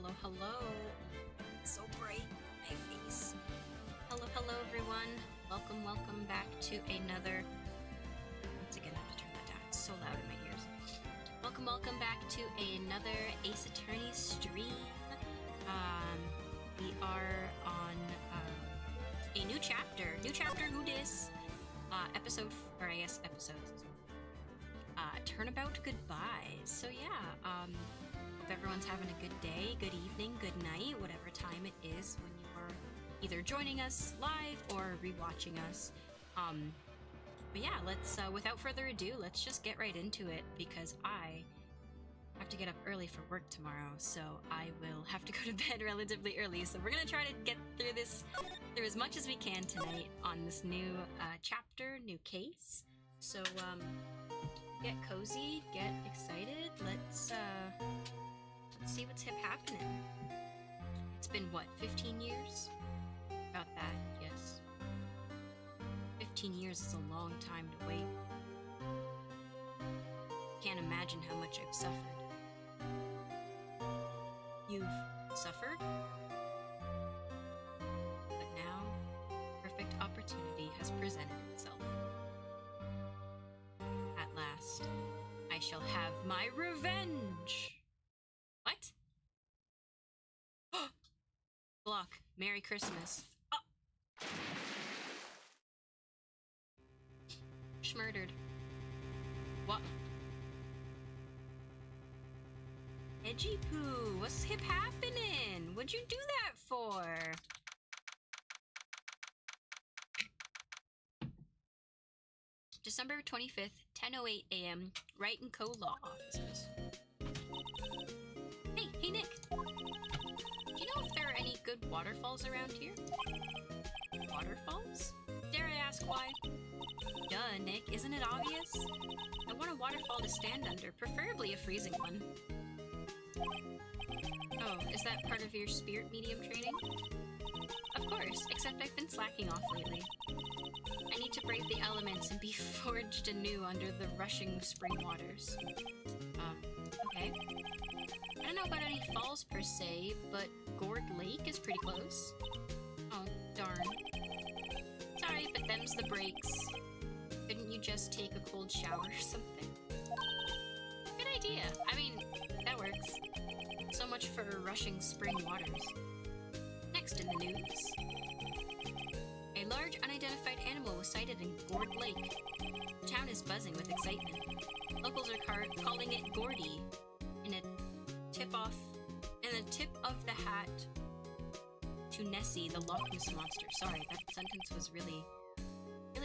Hello, hello. It's so bright, my face. Hello, hello, everyone. Welcome, welcome back to another. Once again, I have to turn that down. It's so loud in my ears. Welcome, welcome back to another Ace Attorney stream. We are on a new chapter. New chapter, who dis? Episodes. Turnabout goodbyes. So yeah, hope everyone's having a good day, good evening, good night, whatever time it is when you are either joining us live or rewatching us. But yeah, let's without further ado, let's just get right into it because I have to get up early for work tomorrow, so I will have to go to bed relatively early. So we're gonna try to get through this as much as we can tonight on this new chapter, new case. So get cozy, get excited. Let's see what's happening. It's been what, 15 years? About that, yes. 15 years is a long time to wait. Can't imagine how much I've suffered. You've suffered? But now, perfect opportunity has presented itself. At last, I shall have my revenge! What? Block. Merry Christmas. Oh! Schmurdered. What? Edgy poo, what's happening? What'd you do that for? December 25th, 10:08 a.m. Wright & Co. Law Offices. Hey Nick! Do you know if there are any good waterfalls around here? Waterfalls? Dare I ask why? Duh, Nick, isn't it obvious? I want a waterfall to stand under, preferably a freezing one. Oh, is that part of your spirit medium training? Of course, except I've been slacking off lately. I need to brave the elements and be forged anew under the rushing spring waters. Okay. I don't know about any falls per se, but Gourd Lake is pretty close. Oh, darn. Sorry, but them's the breaks. Couldn't you just take a cold shower or something? Good idea. I mean, that works. So much for rushing spring waters. Next in the news. A large unidentified animal was sighted in Gourd Lake. The town is buzzing with excitement. Locals are calling it Gordy in a tip of the hat to Nessie, the Loch Ness monster. Sorry, that sentence was really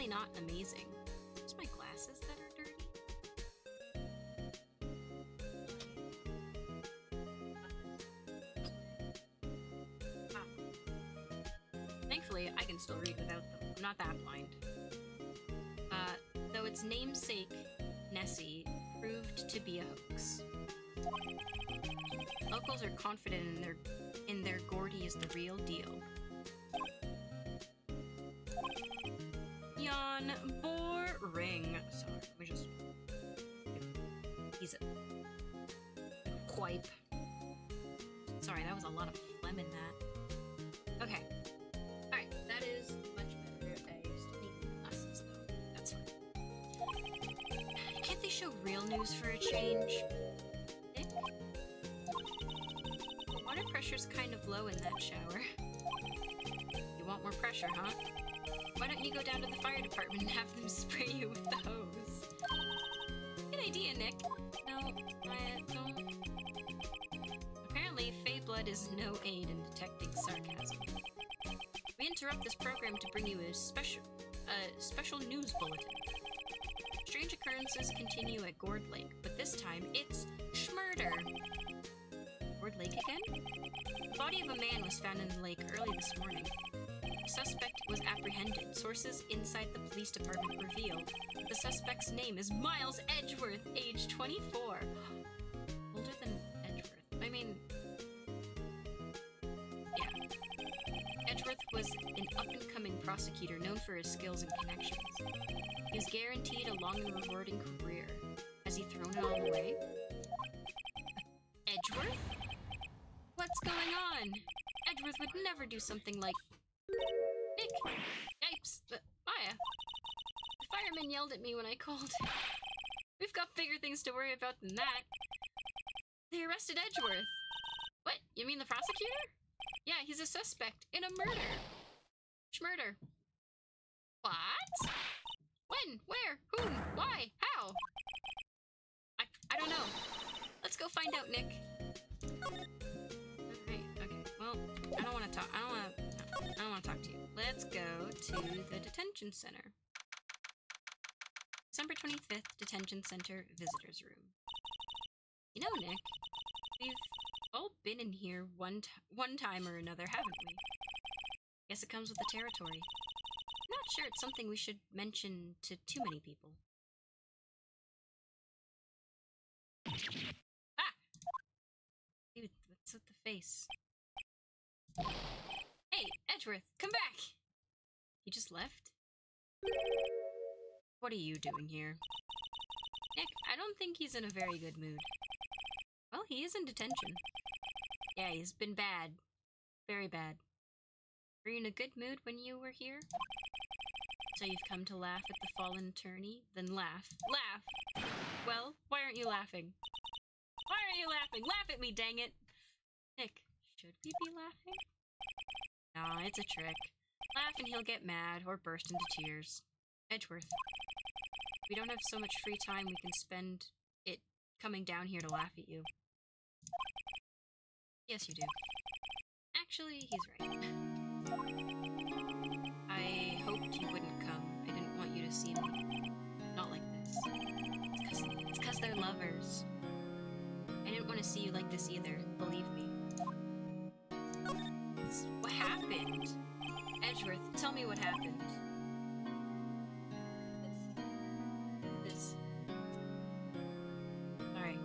not amazing. It's my glasses that are dirty. Thankfully, I can still read without them. I'm not that blind. Though its namesake, Nessie, proved to be a hoax. Locals are confident in their Gordy is the real deal. Yawn boring. Sorry, we just he's a quipe. Sorry, that was a lot of phlegm in that. Okay. Alright, that is much better. I still need glasses though. That's fine. Can't they show real news for a change? Eh? The water pressure's kind of low in that shower. You want more pressure, huh? Why don't you go down to the fire department and have them spray you with the hose? Good idea, Nick. No, I don't. Apparently, Fey blood is no aid in detecting sarcasm. We interrupt this program to bring you a special news bulletin. Strange occurrences continue at Gourd Lake, but this time it's Schmurder. Gourd Lake again? The body of a man was found in the lake early this morning. The suspect was apprehended. Sources inside the police department reveal that the suspect's name is Miles Edgeworth, age 24. Older than Edgeworth. I mean, yeah. Edgeworth was an up-and-coming prosecutor known for his skills and connections. He was guaranteed a long and rewarding career. Has he thrown it all away? Edgeworth? What's going on! Edgeworth would never do something like... Nick! Yipes! Maya! The fireman yelled at me when I called. We've got bigger things to worry about than that. They arrested Edgeworth. What? You mean the prosecutor? Yeah, he's a suspect in a murder. Schmurder. What? When? Where? Whom? Why? How? I don't know. Let's go find out, Nick. Alright, okay. Well, I don't want to talk. I don't want to talk to you. Let's go to the detention center. December 25th, Detention Center Visitors Room. You know, Nick, we've all been in here one time or another, haven't we? Guess it comes with the territory. I'm not sure it's something we should mention to too many people. Ah! Dude, what's with the face? Hey, Edgeworth, come back! He just left? What are you doing here? Nick, I don't think he's in a very good mood. Well, he is in detention. Yeah, he's been bad. Very bad. Were you in a good mood when you were here? So you've come to laugh at the fallen attorney? Then laugh. Laugh! Well, why aren't you laughing? Why aren't you laughing? Laugh at me, dang it! Nick, should we be laughing? Nah, it's a trick. Laugh and he'll get mad or burst into tears. Edgeworth. We don't have so much free time we can spend it coming down here to laugh at you. Yes, you do. Actually, he's right. I hoped you wouldn't come. I didn't want you to see me. Not like this. It's 'cause they're lovers. I didn't want to see you like this either, believe me. What happened? Edgeworth, tell me what happened. This. Alright.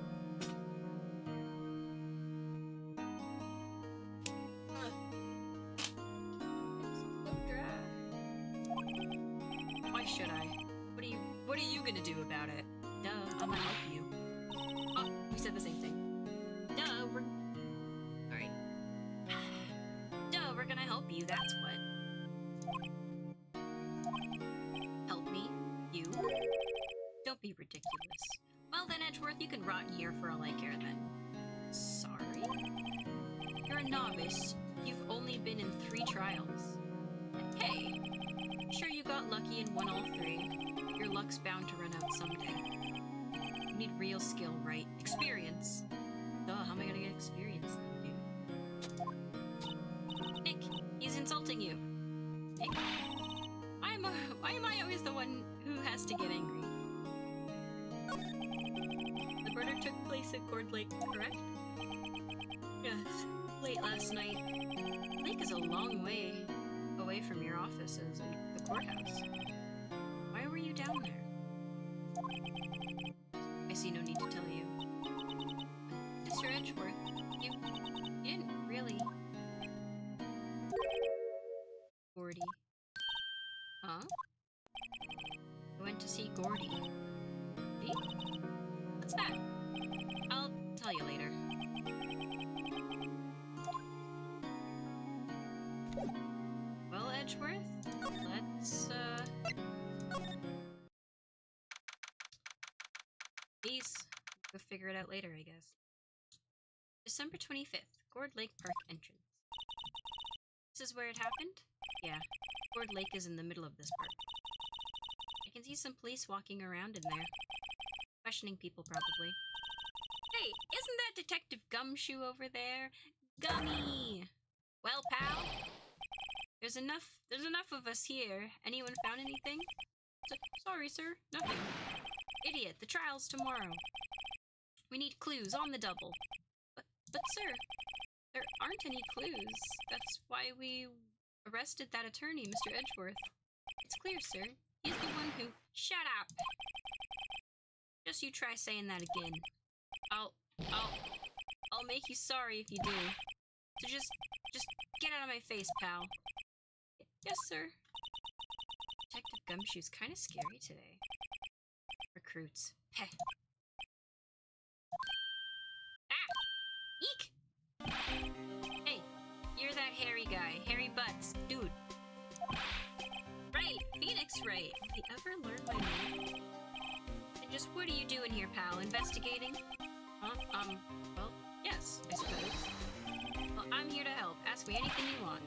So dry. Why should I? What are you gonna do about it? Duh, I'm gonna help you. Oh, we said the same thing. Duh, we're... Alright. Duh, we're gonna help you, that's what. Help me? You? Don't be ridiculous. Well then, Edgeworth, you can rot in here for all I care then. Sorry? You're a novice. You've only been in 3 trials. Hey! Sure you got lucky and won all 3. But your luck's bound to run out someday. You need real skill, right? Experience! Duh, how am I gonna get experience then, dude? Nick! He's insulting you! Nick? Why am I always the one who has to get angry? The murder took place at Cord Lake, correct? Yes, late last night. The lake is a long way away from your offices and the courthouse. Why were you down there? I see no need to tell you. Mr. Edgeworth, you didn't really... Gordy. Huh? I went to see Gordy. See? What's that? I'll tell you later. Well, Edgeworth, let's, peace. We'll figure it out later, I guess. December 25th, Cord Lake Park entrance. This is where it happened? Yeah. Cord Lake is in the middle of this park. I can see some police walking around in there. Questioning people, probably. Hey, isn't that Detective Gumshoe over there? Gummy! Well, pal? There's enough of us here. Anyone found anything? Sorry, sir. Nothing. Idiot, the trial's tomorrow. We need clues on the double. But sir, there aren't any clues. That's why we arrested that attorney, Mr. Edgeworth. It's clear, sir. He's the one who... Shut up! Just you try saying that again. I'll make you sorry if you do. So just get out of my face, pal. Yes, sir. Detective Gumshoe's kind of scary today. Recruits. Heh. Ah! Eek! Hey, hairy butts. Dude. Right! Phoenix Wright! Have you ever learned my name? And just what are you doing here, pal? Investigating? Huh? Well, yes, I suppose. Well, I'm here to help. Ask me anything you want.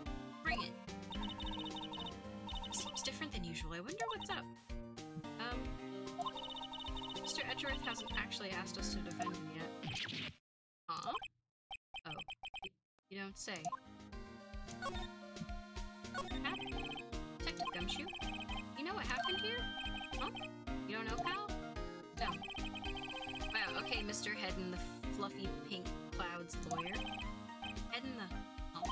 Bring it. Seems different than usual. I wonder what's up. Mr. Edgeworth hasn't actually asked us to defend him yet. Huh? Oh. You don't say. Detective Gumshoe? You know what happened here? Huh? You don't know, pal? No. Wow, okay, Mr. Head in the fluffy pink clouds lawyer. Head in the... Oh.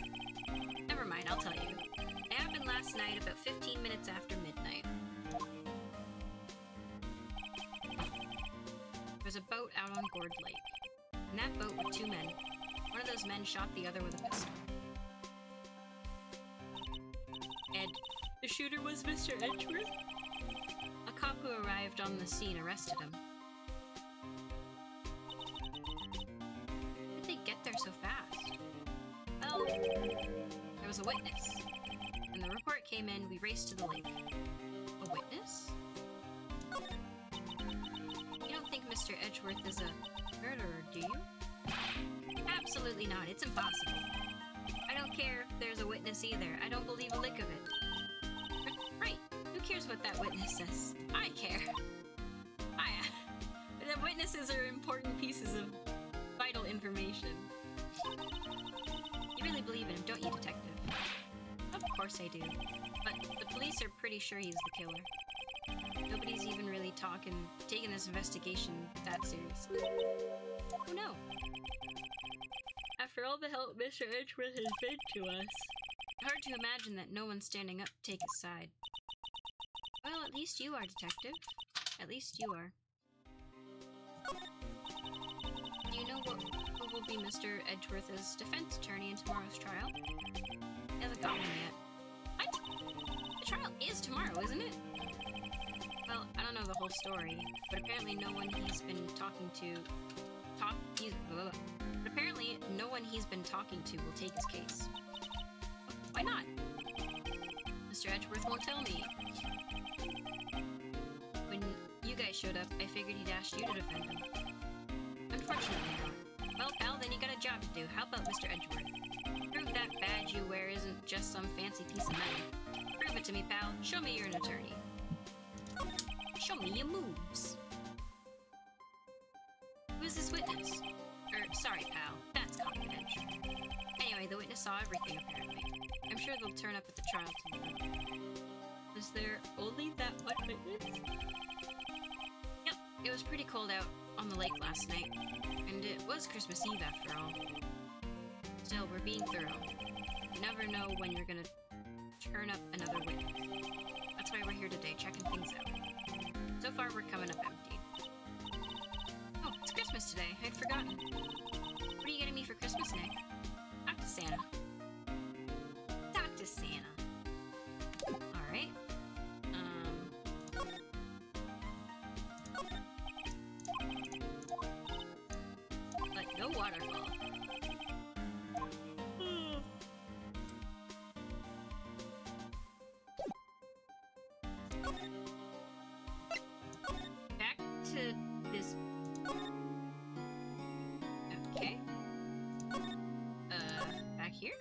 Never mind, I'll tell you. It happened last night about 15 minutes after midnight. There was a boat out on Gourd Lake. In that boat were two men. One of those men shot the other with a pistol. Ed. The shooter was Mr. Edgeworth? A cop who arrived on the scene arrested him. How did they get there so fast? Well, there was a witness. When the report came in, we raced to the lake. A witness? You don't think Mr. Edgeworth is a murderer, do you? Absolutely not. It's impossible. I don't care if there's a witness either. I don't believe a lick of it. Right. Who cares what that witness says? I care. The witnesses are important pieces of vital information. You really believe in him, don't you, Detective? Of course I do. But the police are pretty sure he's the killer. Nobody's even really taking this investigation that seriously. Oh no. After all the help Mr. Edgeworth has been to us, hard to imagine that no one's standing up to take his side. Well, at least you are, Detective. At least you are. Do you know who will be Mr. Edgeworth's defense attorney in tomorrow's trial? He hasn't got one yet. What? The trial is tomorrow, isn't it? Well, I don't know the whole story, but apparently no one he's been talking to will take his case. Why not? Mr. Edgeworth won't tell me. When you guys showed up, I figured he'd asked you to defend him. Unfortunately not. Well, pal, then you got a job to do. How about Mr. Edgeworth? Prove that badge you wear isn't just some fancy piece of metal. Prove it to me, pal. Show me you're an attorney. Show me your moves. Who's this witness? Sorry, pal. That's confidential. Anyway, the witness saw everything, apparently. I'm sure they'll turn up at the trial tomorrow. Is there only that one witness? Yep, it was pretty cold out on the lake last night, and it was Christmas Eve after all. Still, we're being thorough. You never know when you're gonna turn up another witness. That's why we're here today, checking things out. So far, we're coming up empty. Oh, it's Christmas today. I'd forgotten. What are you getting me for Christmas, Nick? Talk to Santa. Talk to Santa. Alright. But no waterfall. Back to this. Okay. Back here?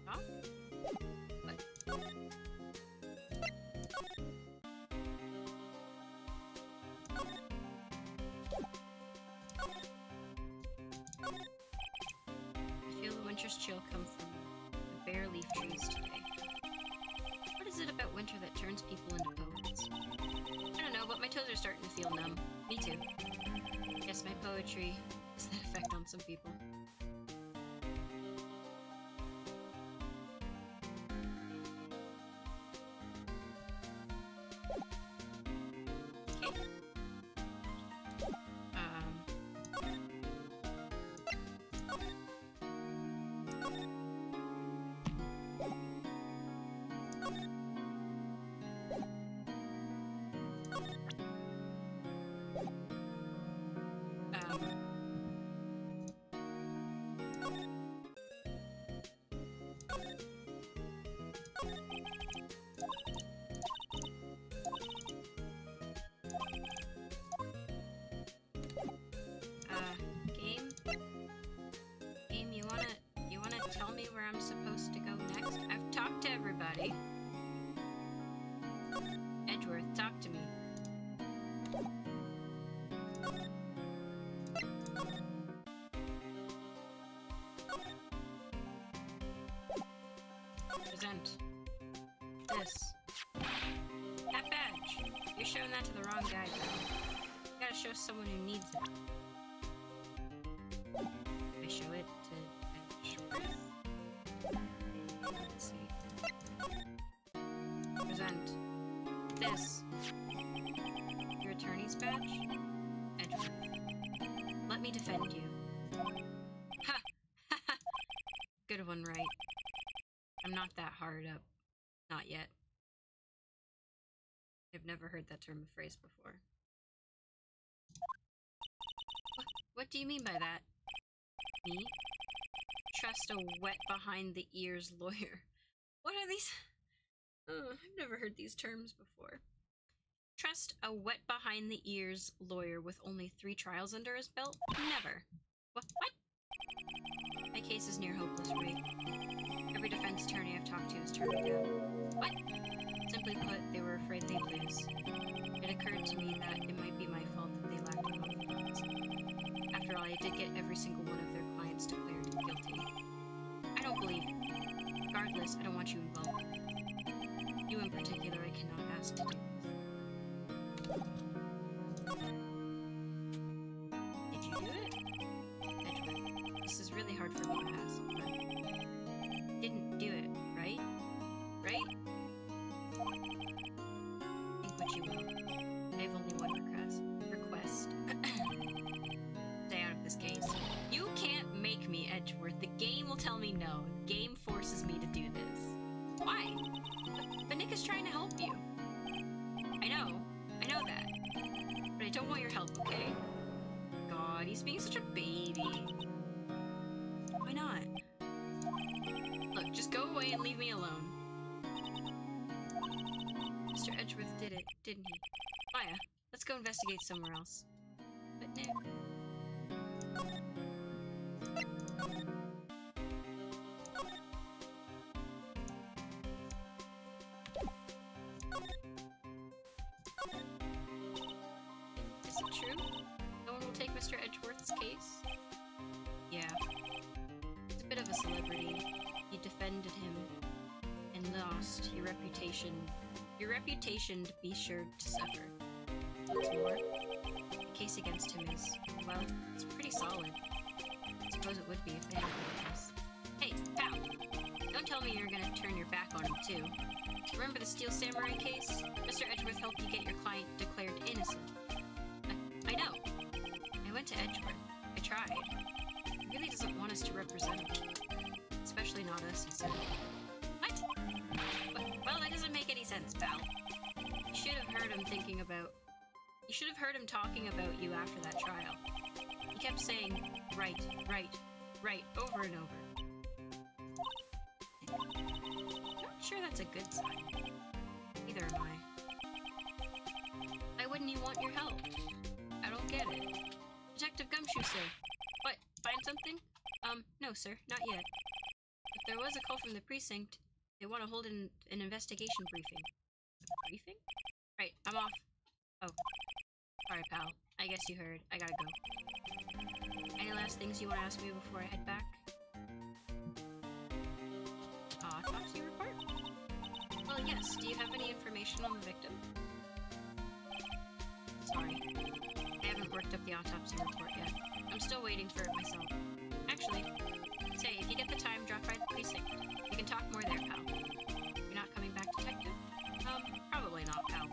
Huh? What? I feel the winter's chill come from the bare leaf trees today. What is it about winter that turns people into poets? I don't know, but my toes are starting to feel numb. Me too. Guess my poetry has that effect on some people. Okay. Present. This. That badge. You're showing that to the wrong guy, though. You gotta show someone who needs it. I show it to Edgeworth. Let's see. Present. This. Your attorney's badge? Edgeworth. Let me defend you. Ha! Good one, Wright. I'm not that hard up. Not yet. I've never heard that term of phrase before. What do you mean by that? Me? Trust a wet behind the ears lawyer. What are these? I've never heard these terms before. Trust a wet behind the ears lawyer with only 3 trials under his belt? Never. What? My case is near hopeless, Wright. Every defense attorney I've talked to has turned it down. What? Simply put, they were afraid they'd lose. It occurred to me that it might be my fault that they lacked confidence. After all, I did get every single one of their clients declared guilty. I don't believe it. Regardless, I don't want you involved. You in particular, I cannot ask to do this. Did you do it? Edgeworth, this is really hard for me to ask, but... Didn't do it, right? Right? Think what you will. I have only one request. Stay out of this case. You can't make me, Edgeworth. The game will tell me no. The game forces me to do this. Why? But Nick is trying to help you. I know that. But I don't want your help, okay? God, he's being such a baby. Why not? Look, just go away and leave me alone. Mr. Edgeworth did it, didn't he? Hiya, let's go investigate somewhere else. But Nick... Is it true? No one will take Mr. Edgeworth's case? Yeah. He's a bit of a celebrity. You defended him and lost your reputation. Your reputation to be sure to suffer. What's more, the case against him is, well, it's pretty solid. I suppose it would be if they had a case. Hey, pal! Don't tell me you're gonna turn your back on him too. Remember the Steel Samurai case? Mr. Edgeworth helped you get your client declared innocent. I know. I went to Edgeworth. I tried. He really doesn't want us to represent him. Especially not us, he said. What? Well, that doesn't make any sense, pal. You should have heard him talking about you after that trial. He kept saying, right, over and over. I'm not sure that's a good sign. Neither am I. Why wouldn't he want your help? I don't get it. Detective Gumshoe, sir. What, find something? No, sir, not yet. If there was a call from the precinct, they want to hold an investigation briefing. A briefing? Right, I'm off. Oh. Sorry, pal. I guess you heard. I gotta go. Any last things you want to ask me before I head back? Autopsy report? Well, yes. Do you have any information on the victim? Sorry. I haven't worked up the autopsy report yet. I'm still waiting for it myself. Actually, say, if you get the time, drop by the precinct. We can talk more there, pal. You're not coming back, detective? Probably not, pal.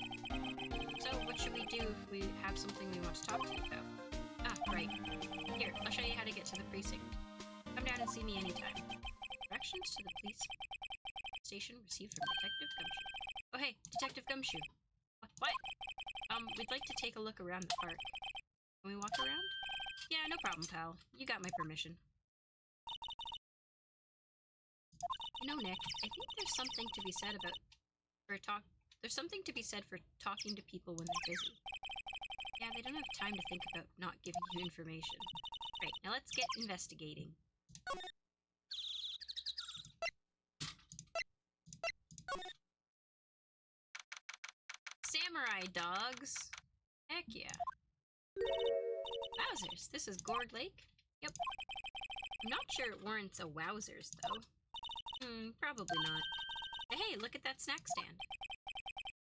So, what should we do if we have something we want to talk to you about? Right. Here, I'll show you how to get to the precinct. Come down and see me anytime. Directions to the police station received from Detective Gumshoe. Oh, hey, Detective Gumshoe. What? We'd like to take a look around the park. Can we walk around? Yeah, no problem, pal. You got my permission. You know, Nick, I think there's something to be said about... There's something to be said for talking to people when they're busy. Yeah, they don't have time to think about not giving you information. Right, now let's get investigating. Samurai dogs! Heck yeah. Wowzers, this is Gourd Lake? Yep. I'm not sure it warrants a wowzers, though. Probably not. Hey, look at that snack stand.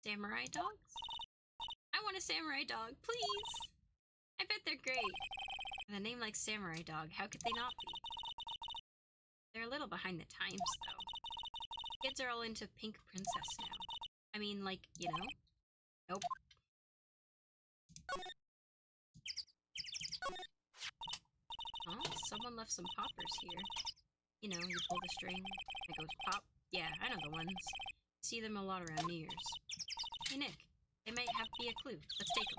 Samurai dogs? I want a samurai dog, please! I bet they're great. With a name like Samurai Dog, how could they not be? They're a little behind the times, though. Kids are all into Pink Princess now. I mean, like, you know? Nope. Oh, someone left some poppers here. You know, you pull the string, it goes pop. Yeah, I know the ones. See them a lot around New Year's. Hey, Nick. They might be a clue. Let's take them.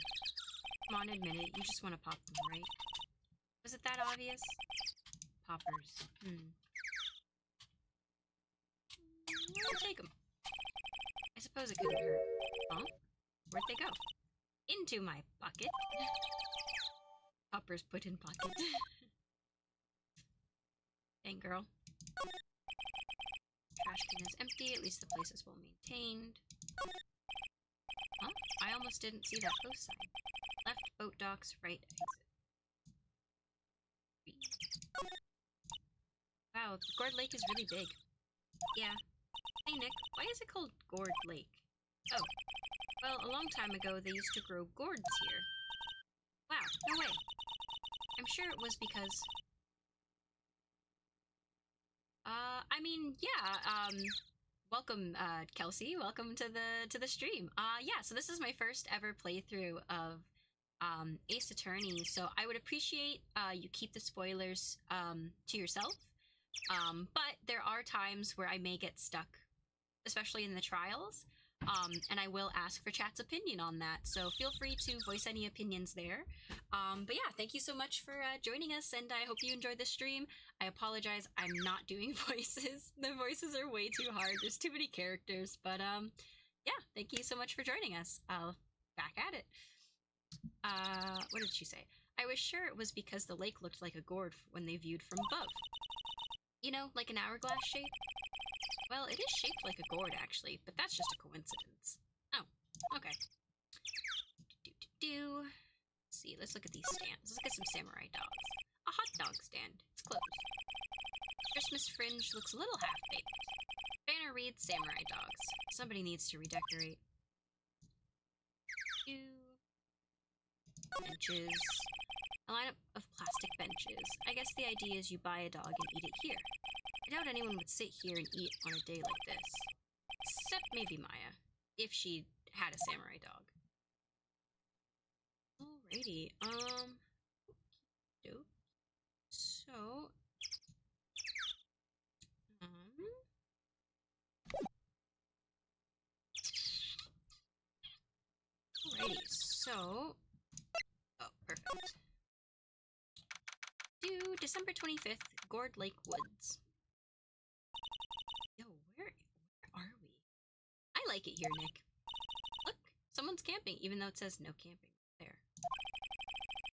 Come on, admit it. You just want to pop them, right? Was it that obvious? Poppers. I'll take them. I suppose it couldn't hurt. Huh? Where'd they go? Into my bucket. Poppers put in pocket. Dang, girl. Trash can is empty. At least the place is well maintained. Huh? I almost didn't see that post sign. Left boat docks, right exit. Wow, Gourd Lake is really big. Yeah. Hey Nick, why is it called Gourd Lake? Oh, well, a long time ago they used to grow gourds here. Wow, no way. I'm sure it was because... I mean, yeah, welcome, Kelsey. Welcome to the stream. Yeah, so this is my first ever playthrough of, Ace Attorney, so I would appreciate, you keep the spoilers, to yourself. But there are times where I may get stuck, especially in the trials, and I will ask for chat's opinion on that, so feel free to voice any opinions there. But yeah, thank you so much for joining us, and I hope you enjoyed the stream. I apologize, I'm not doing voices. The voices are way too hard, there's too many characters, but yeah, thank you so much for joining us. I'll back at it. What did she say? I was sure it was because the lake looked like a gourd when they viewed from above. You know, like an hourglass shape? Well, it is shaped like a gourd, actually, but that's just a coincidence. Oh, okay. Let's see, let's look at these stands. Let's look at some samurai dogs. A hot dog stand. It's closed. Christmas fringe looks a little half-baked. Banner reads samurai dogs. Somebody needs to redecorate. Benches. A lineup of plastic benches. I guess the idea is you buy a dog and eat it here. I doubt anyone would sit here and eat on a day like this. Except maybe Maya. If she had a samurai dog. Alrighty, so... Alrighty, so... Oh, perfect. December 25th, Gourd Lake Woods. Yo, where are we? I like it here, Nick. Look, someone's camping, even though it says no camping there.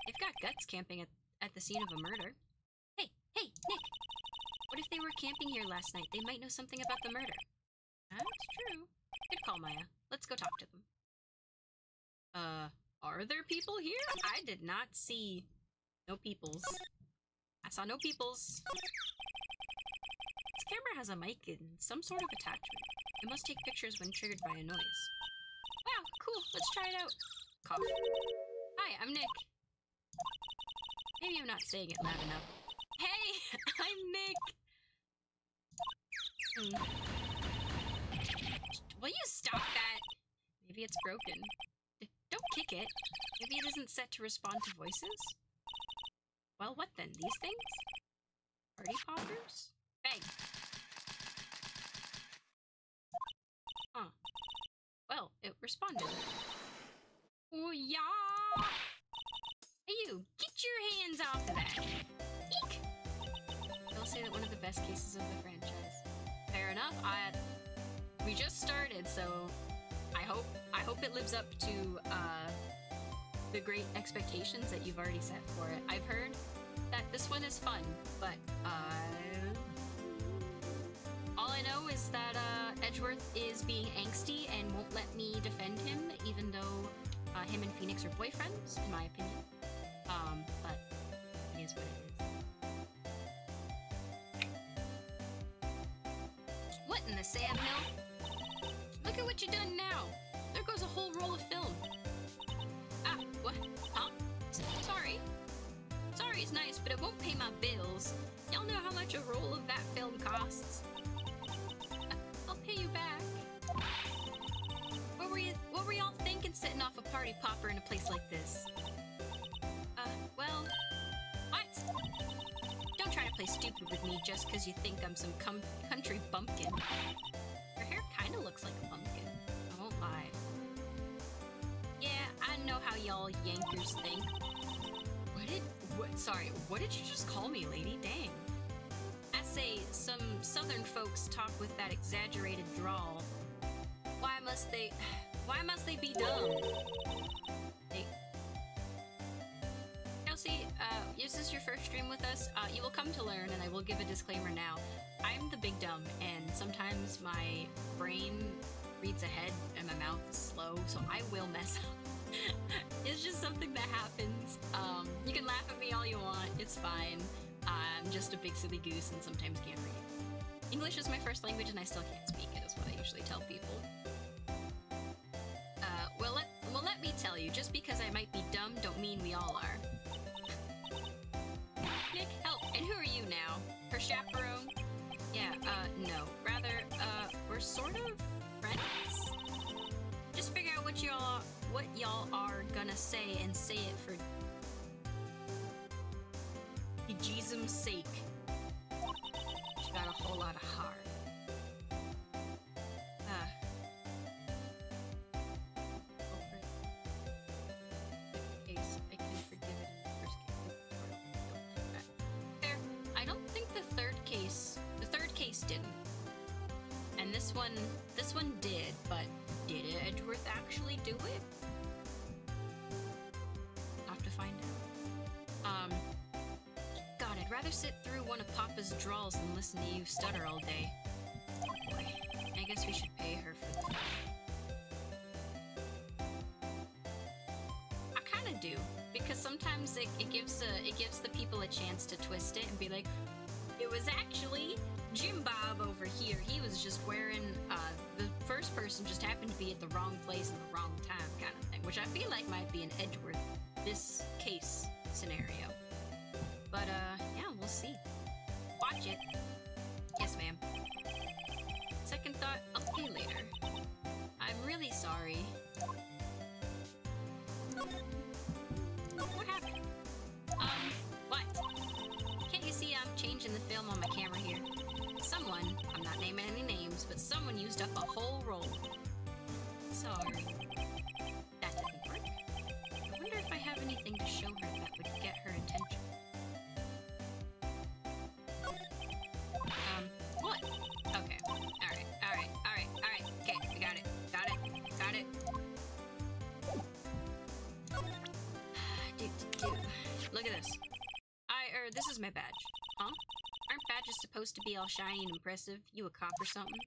They've got guts camping at the scene of a murder. Hey, Nick! What if they were camping here last night? They might know something about the murder. That's true. Good call, Maya. Let's go talk to them. Are there people here? I did not see no peoples. I saw no peoples. This camera has a mic and some sort of attachment. It must take pictures when triggered by a noise. Wow, cool. Let's try it out. Cough. Hi, I'm Nick. Maybe I'm not saying it loud enough. Hey, I'm Nick. Will you stop that? Maybe it's broken. Don't kick it. Maybe it isn't set to respond to voices? Well, what then? These things? Party poppers? Bang! Huh. Well, it responded. Oh, yeah! Hey, you! Get your hands off of that! Eek! They'll say that one of the best cases of the franchise. Fair enough. We just started, so I hope it lives up to the great expectations that you've already set for it. I've heard that this one is fun, but all I know is that Edgeworth is being angsty and won't let me defend him, even though him and Phoenix are boyfriends, in my opinion. But it is what it is. What in the sand mill? what you done now? There goes a whole roll of film. Ah, what? Huh? Sorry. Sorry is nice, but it won't pay my bills. Y'all know how much a roll of that film costs? I'll pay you back. What were y'all thinking setting off a party popper in a place like this? Well... What? Don't try to play stupid with me just because you think I'm some country bumpkin. Your hair kind of looks like a pumpkin. I won't lie. Yeah, I know how y'all Yankers think. Sorry, what did you just call me, lady? Dang. I say, some southern folks talk with that exaggerated drawl. Why must they be dumb? Hey. Kelsey, is this your first stream with us? You will come to learn, and I will give a disclaimer now. I'm the big dumb, and sometimes my brain reads ahead and my mouth is slow, so I will mess up. It's just something that happens. You can laugh at me all you want, it's fine. I'm just a big silly goose and sometimes can't read. English is my first language and I still can't speak it, is what I usually tell people. Well, let me tell you, just because I might be dumb don't mean we all are. Nick, help! And who are you now? Her chaperone? Yeah, no. Rather, we're sort of friends? Just figure out what y'all are gonna say and say it for Jesus's sake. She got a whole lot of heart. Case, I can forgive it in the first case. Fair. I don't think the third case didn't. And this one did, but did Edgeworth actually do it? Have to find out. God, I'd rather sit through one of Papa's drawls than listen to you stutter all day. Oh boy, I guess we should pay her for that. I kinda do, because sometimes it gives the people a chance to twist it and be like, it was actually Jim Bob over here. He was just wearing, the first person just happened to be at the wrong place at the wrong time kind of thing, which I feel like might be an Edgeworth this case scenario. But, yeah, we'll see. Watch it. Yes, ma'am. Second thought, I'll pay later. I'm really sorry. What happened? What? Can't you see I'm changing the film on my camera here? Someone, I'm not naming any names, but someone used up a whole roll. Sorry. That didn't work. I wonder if I have anything to show her that would get her attention. What? Okay. Alright. Okay, I got it. Look at this. This is my badge. Huh? Aren't badges supposed to be all shiny and impressive? You a cop or something?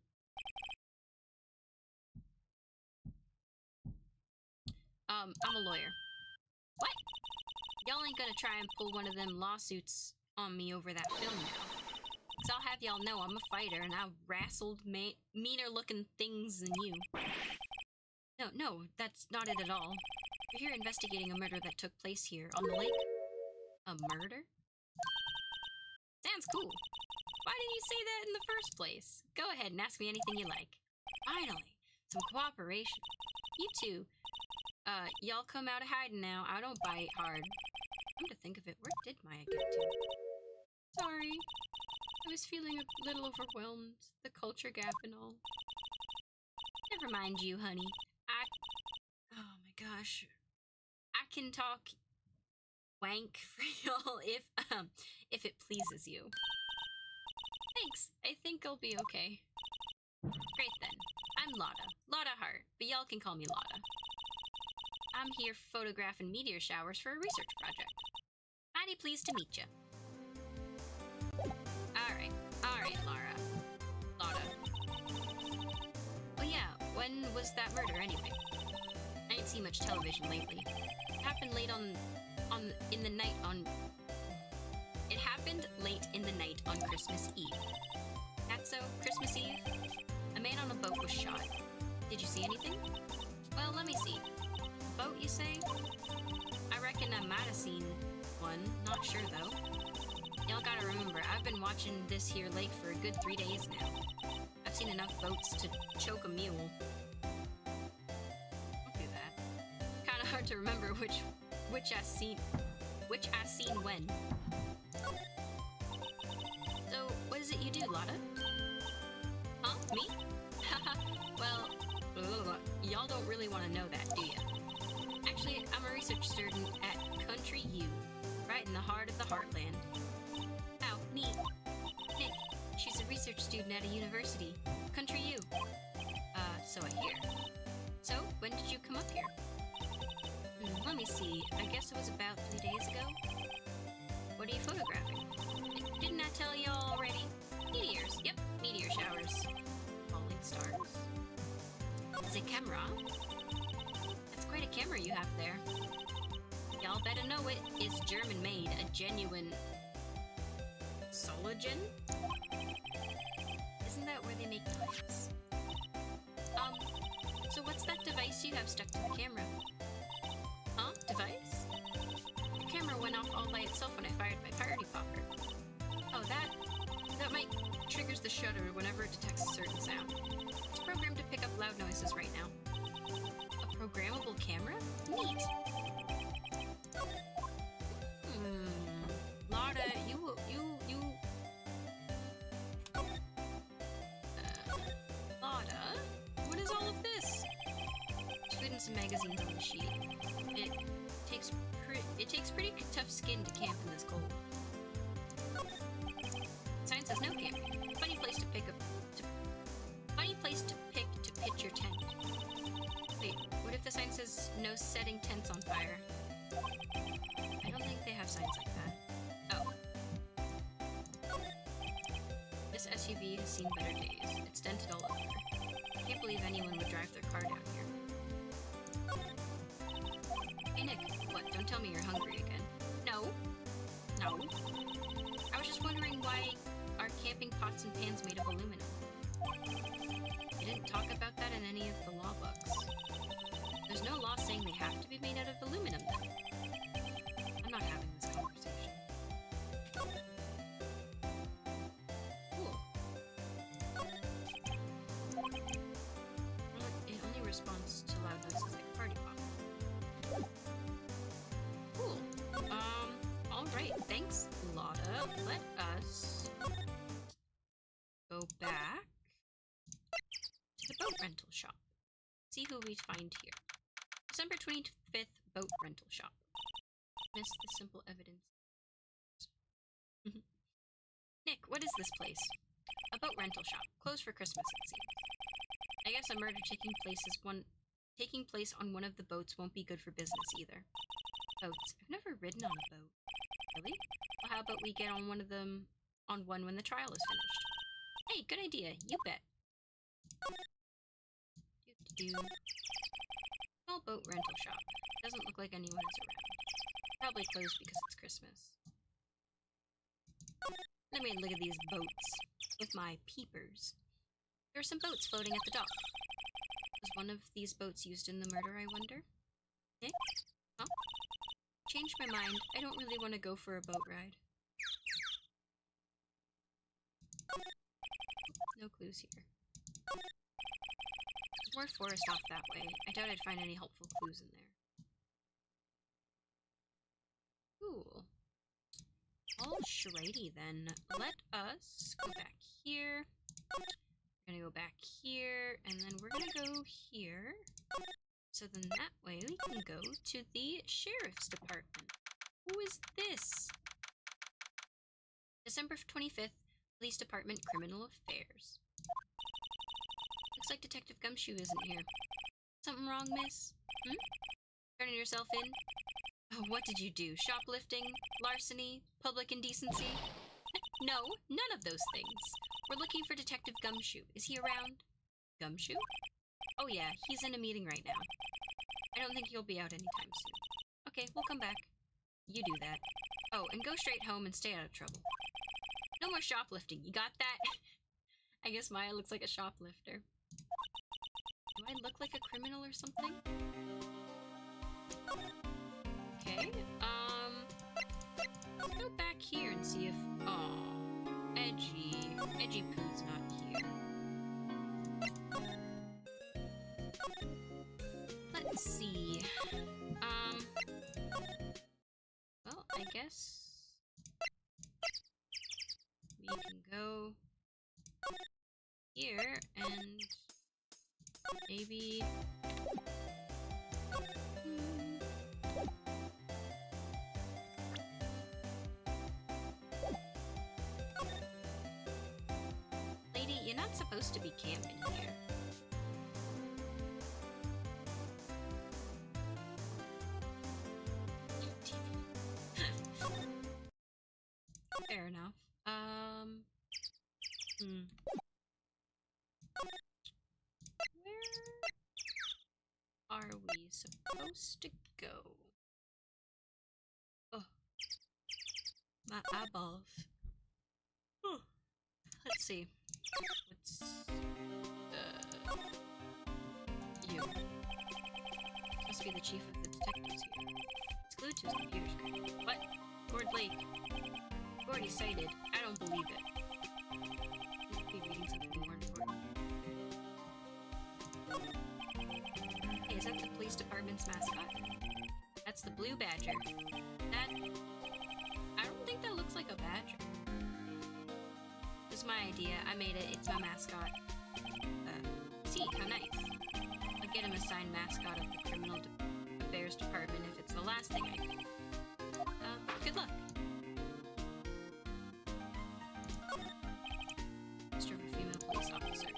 I'm a lawyer. What? Y'all ain't gonna try and pull one of them lawsuits on me over that film now. So I'll have y'all know I'm a fighter and I've wrestled meaner looking things than you. No, that's not it at all. We're here investigating a murder that took place here on the lake. A murder? Sounds cool. Why didn't you say that in the first place? Go ahead and ask me anything you like. Finally, some cooperation. You two, y'all come out of hiding now. I don't bite hard. Come to think of it, where did Maya get to? Sorry. I was feeling a little overwhelmed. The culture gap and all. Never mind you, honey. Oh my gosh. I can talk wank for y'all if it pleases you. Thanks. I think I'll be okay. Great then. I'm Lotta Hart, but y'all can call me Lotta. I'm here photographing meteor showers for a research project. Mighty pleased to meet you. Alright, Lotta. Oh yeah, when was that murder anyway? I ain't seen much television lately. It happened late in the night on Christmas Eve. That's so, Christmas Eve? A man on a boat was shot. Did you see anything? Well, let me see. Boat, you say? I reckon I might have seen one. Not sure, though. Y'all gotta remember, I've been watching this here lake for a good 3 days now. I've seen enough boats to choke a mule. Don't do that. Kinda hard to remember which I seen when. So, what is it you do, Lotta? Huh? Me? Haha, well, y'all don't really want to know that, do ya? Actually, I'm a research student at Country U, right in the heart of the heartland. Wow, neat. Nick, she's a research student at a university. Country U. So I hear. So, when did you come up here? Let me see. I guess it was about 3 days ago. What are you photographing? Didn't I tell y'all already? Meteors. Yep, meteor showers. Falling stars. Is it camera? That's quite a camera you have there. Y'all better know it. It's German-made, a genuine... Sologen? Isn't that where they make knives? So what's that device you have stuck to the camera? Huh? Device? The camera went off all by itself when I fired my party popper. Oh, that might triggers the shutter whenever it detects a certain sound. It's programmed to pick up loud noises right now. A programmable camera? Neat! Lotta, Lotta? What is all of this? Food and some magazines on the sheet. It takes pretty tough skin to camp in this cold. Sign says no camping. Funny place to pick to pitch your tent. Wait, what if the sign says no setting tents on fire? I don't think they have signs like that. Oh. This SUV has seen better days. It's dented all over. I can't believe anyone would drive their car down here. Hey Nick, what? Don't tell me you're hungry again. No. No. I was just wondering why are camping pots and pans made of aluminum? They didn't talk about that in any of the law books. There's no law saying they have to be made out of aluminum, though. I'm not having this conversation. Cool. Well, it only responds to loud noises like party pop. Cool. Alright, thanks, Lotta. Let us go back to the boat rental shop. See who we find here. December 25th, boat rental shop. Missed the simple evidence. Nick, what is this place? A boat rental shop. Closed for Christmas, it seems. I guess a murder taking place on one of the boats won't be good for business either. Boats. I've never ridden on a boat. Really? Well, how about we get on one when the trial is finished? Hey, good idea. You bet. Small boat rental shop. Doesn't look like anyone is around. Probably closed because it's Christmas. Let me look at these boats with my peepers. There are some boats floating at the dock. Was one of these boats used in the murder, I wonder? Eh? Huh? Changed my mind. I don't really want to go for a boat ride. No clues here. There's more forest off that way. I doubt I'd find any helpful clues in there. Cool. Alrighty then. Let us go back here. We're gonna go back here, and then we're gonna go here. So then that way we can go to the sheriff's department. Who is this? December 25th, Police Department, Criminal Affairs. Looks like Detective Gumshoe isn't here. Something wrong, miss? Turning yourself in? Oh, what did you do? Shoplifting? Larceny? Public indecency? No, none of those things. We're looking for Detective Gumshoe. Is he around? Gumshoe? Oh yeah, he's in a meeting right now. I don't think he'll be out anytime soon. Okay, we'll come back. You do that. Oh, and go straight home and stay out of trouble. No more shoplifting, you got that? I guess Maya looks like a shoplifter. Do I look like a criminal or something? Okay, let's go back here and see if... Oh, Edgy Poo's not here. Let's see. Well, I guess we can go here and maybe... Lady, you're not supposed to be camping here. Fair enough. Where are we supposed to go? Oh, my eyeballs. Oh. Let's see. What's you? Must be the chief of the detectives here. It's glued to his computer screen. What? Gord Lake. Gordy cited. I don't believe it. Must be reading something more important. Hey, is that the police department's mascot? That's the Blue Badger. I don't think that looks like a badger. It was my idea. I made it. It's my mascot. See, how nice. I'll get him assigned mascot of the Criminal Affairs Department if it's the last thing I do. Good luck. Mr. Female Police Officer.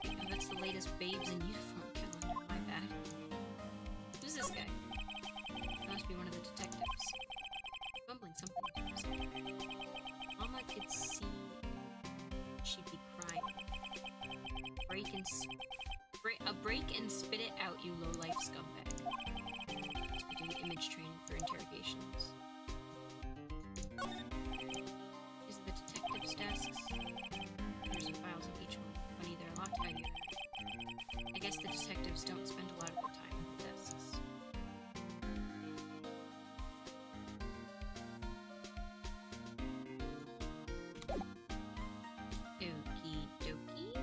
Oh, that's the latest babes in uniform calendar. My bad. Who's this guy? He must be one of the detectives. Mumbling something to himself. Mama could see she'd be crying. Break and spit it out, you low-life scumbag. Must be doing image training for interrogations. These are the detectives' desks. There's some files on each one. Funny, they're locked by the other. I guess the detectives don't spend a lot of their time at the desks. Okie dokie.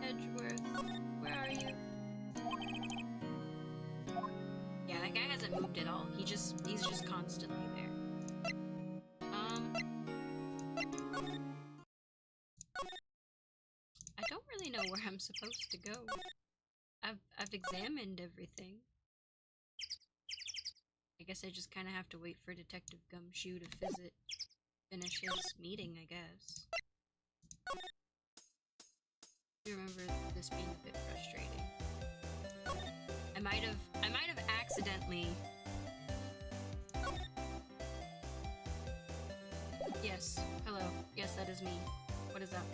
Edgeworth, where are you? Yeah, that guy hasn't moved at all. He's just constantly there. I don't really know where I'm supposed to go. I've examined everything. I guess I just kind of have to wait for Detective Gumshoe to finish his meeting, I guess. I remember this being a bit frustrating. I might have accidentally... Yes, hello. Yes, that is me. What is up?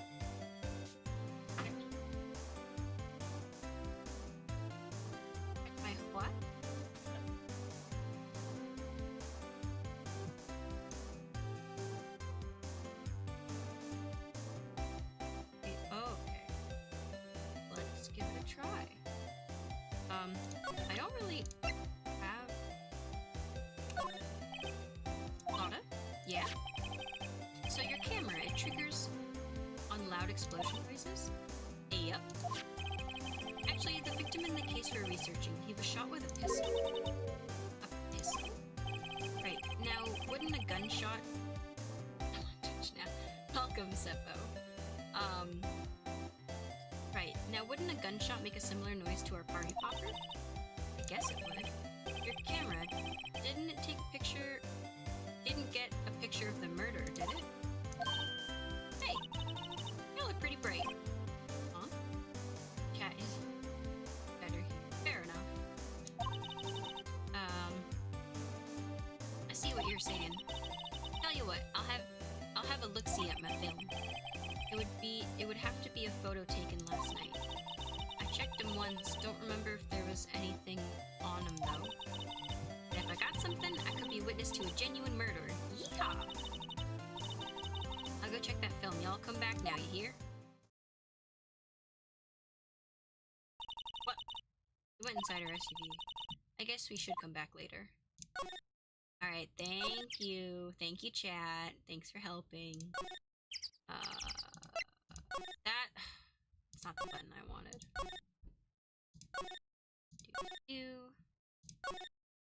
My what? Oh, okay. Let's give it a try. I don't really have... Lotta? Yeah? So your camera, it triggers on loud explosion noises? Yep. Actually, the victim in the case we're researching, he was shot with a pistol. A pistol? Right, now, wouldn't a gunshot... Welcome, Seppo. Right, now wouldn't a gunshot make a similar noise to our party popper? I guess it would. Your camera, didn't get a picture of the murder, did it? Hey, you look pretty bright. Huh? Cat is better here. Fair enough. I see what you're saying. Tell you what, I'll have a look-see at my film. It would have to be a photo taken last night. I checked him once, don't remember if there was anything on him though. And if I got something, I could be witness to a genuine murder. Yeehaw! I'll go check that film. Y'all come back now, you hear? What? We went inside our SUV. I guess we should come back later. Alright, thank you. Thank you, chat. Thanks for helping. That's not the button I wanted.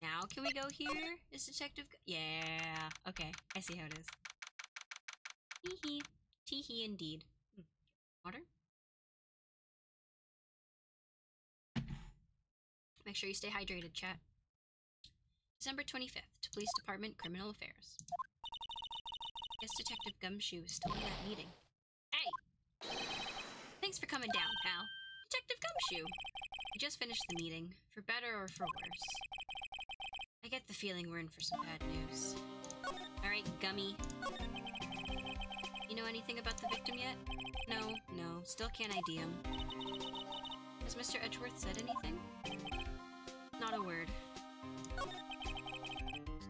Now can we go here? Is Detective yeah. Okay, I see how it is. Tee-hee. Tee-hee indeed. Water? Make sure you stay hydrated, chat. December 25th, to Police Department, Criminal Affairs. Guess Detective Gumshoe is still in that meeting. Hey! Thanks for coming down, pal. Detective Gumshoe! We just finished the meeting, for better or for worse. I get the feeling we're in for some bad news. Alright, Gummy. You know anything about the victim yet? No, still can't ID him. Has Mr. Edgeworth said anything? Not a word.